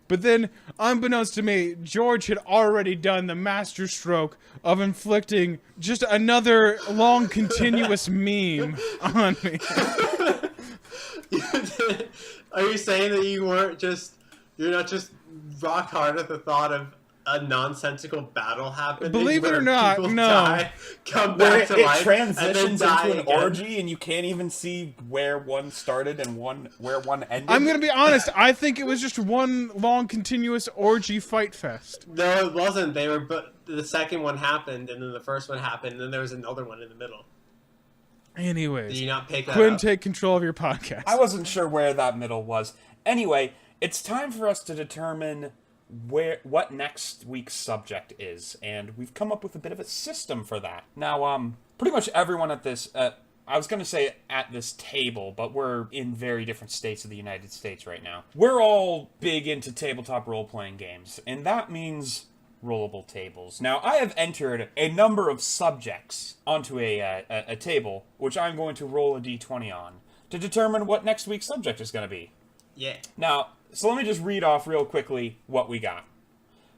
But then, unbeknownst to me, George had already done the masterstroke of inflicting just another long, continuous meme on me. Are you saying that you're not just rock hard at the thought of a nonsensical battle happening? Believe it where or not, people no. die, come where back to it life, transitions and then die into an again? orgy, and you can't even see where one started and where one ended. I'm gonna be honest, I think it was just one long, continuous orgy fight fest. No, it wasn't. But the second one happened, and then the first one happened, and then there was another one in the middle. Anyways, Did you not pick that Quinn, up? take control of your podcast. I wasn't sure where that middle was. Anyway, it's time for us to determine what next week's subject is, and we've come up with a bit of a system for that. Now, pretty much everyone at this, I was going to say at this table, but we're in very different states of the United States right now. We're all big into tabletop role-playing games, and that means rollable tables. Now, I have entered a number of subjects onto a table, which I'm going to roll a d20 on, to determine what next week's subject is going to be. Yeah. Now, so let me just read off real quickly what we got.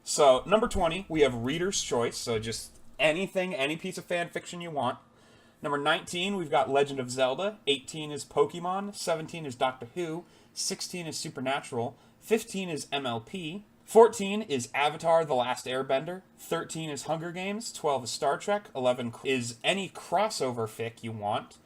So, number 20, we have Reader's Choice, so just anything, any piece of fan fiction you want. Number 19, we've got Legend of Zelda. 18 is Pokemon. 17 is Doctor Who. 16 is Supernatural. 15 is MLP. 14 is Avatar: The Last Airbender. 13 is Hunger Games. 12 is Star Trek. 11 is any crossover fic you want.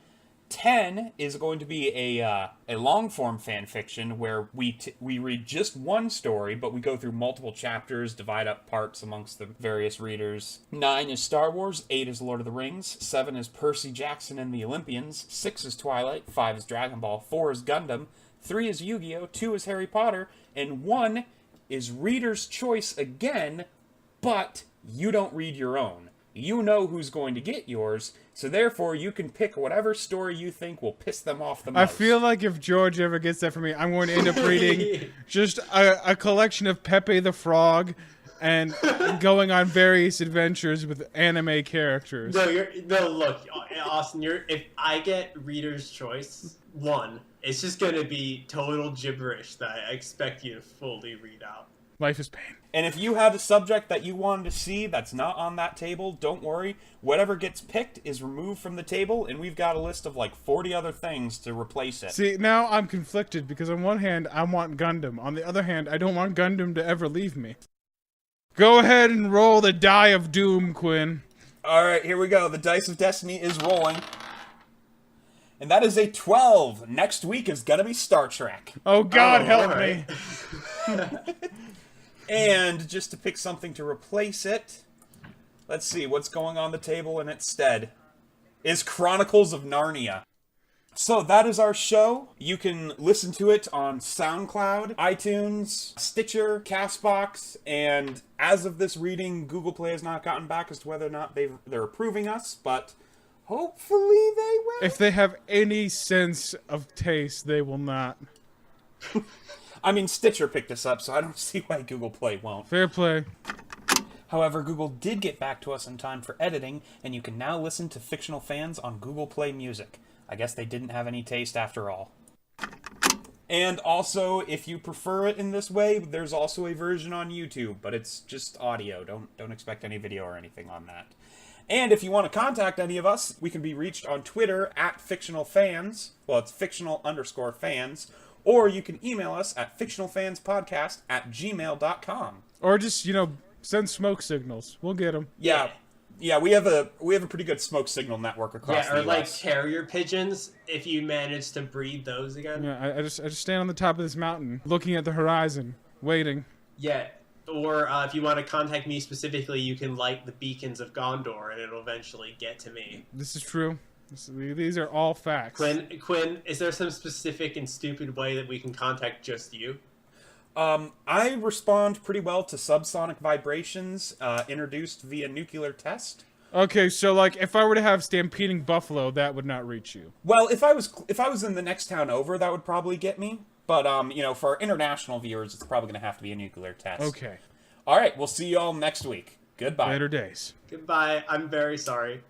10 is going to be a long-form fan fiction where we read just one story, but we go through multiple chapters, divide up parts amongst the various readers. 9 is Star Wars. 8 is Lord of the Rings. 7 is Percy Jackson and the Olympians. 6 is Twilight. 5 is Dragon Ball. 4 is Gundam. 3 is Yu-Gi-Oh! 2 is Harry Potter. And 1 is Reader's Choice again, but you don't read your own. You know who's going to get yours, so therefore you can pick whatever story you think will piss them off the most. I feel like if George ever gets that for me, I'm going to end up reading just a collection of Pepe the Frog and going on various adventures with anime characters. No, look, Austin, if I get Reader's Choice 1, it's just going to be total gibberish that I expect you to fully read out. Life is pain. And if you have a subject that you wanted to see that's not on that table, don't worry. Whatever gets picked is removed from the table, and we've got a list of like 40 other things to replace it. See, now I'm conflicted because on one hand, I want Gundam. On the other hand, I don't want Gundam to ever leave me. Go ahead and roll the die of doom, Quinn. Alright, here we go. The Dice of Destiny is rolling. And that is a 12. Next week is gonna be Star Trek. Oh, God, help right. me. And just to pick something to replace it, let's see, what's going on the table in its stead is Chronicles of Narnia. So that is our show. You can listen to it on SoundCloud, iTunes, Stitcher, CastBox, and as of this reading, Google Play has not gotten back as to whether or not they're approving us, but hopefully they will. If they have any sense of taste, they will not. I mean, Stitcher picked us up, so I don't see why Google Play won't. Fair play. However, Google did get back to us in time for editing, and you can now listen to Fictional Fans on Google Play Music. I guess they didn't have any taste after all. And also, if you prefer it in this way, there's also a version on YouTube, but it's just audio. Don't expect any video or anything on that. And if you want to contact any of us, we can be reached on Twitter at fictionalfans. Well, it's fictional_fans. Or you can email us at fictionalfanspodcast@gmail.com. Or just, send smoke signals. We'll get them. Yeah, we have a pretty good smoke signal network across the or US. like carrier pigeons, if you manage to breed those again. Yeah, I just stand on the top of this mountain, looking at the horizon, waiting. Yeah, or if you want to contact me specifically, you can light the beacons of Gondor, and it'll eventually get to me. This is true. These are all facts. Quinn, is there some specific and stupid way that we can contact just you? I respond pretty well to subsonic vibrations introduced via nuclear test. Okay, so like if I were to have stampeding buffalo, that would not reach you. Well, if I was in the next town over, that would probably get me. But, for our international viewers, it's probably going to have to be a nuclear test. Okay. All right, we'll see you all next week. Goodbye. Better days. Goodbye. I'm very sorry.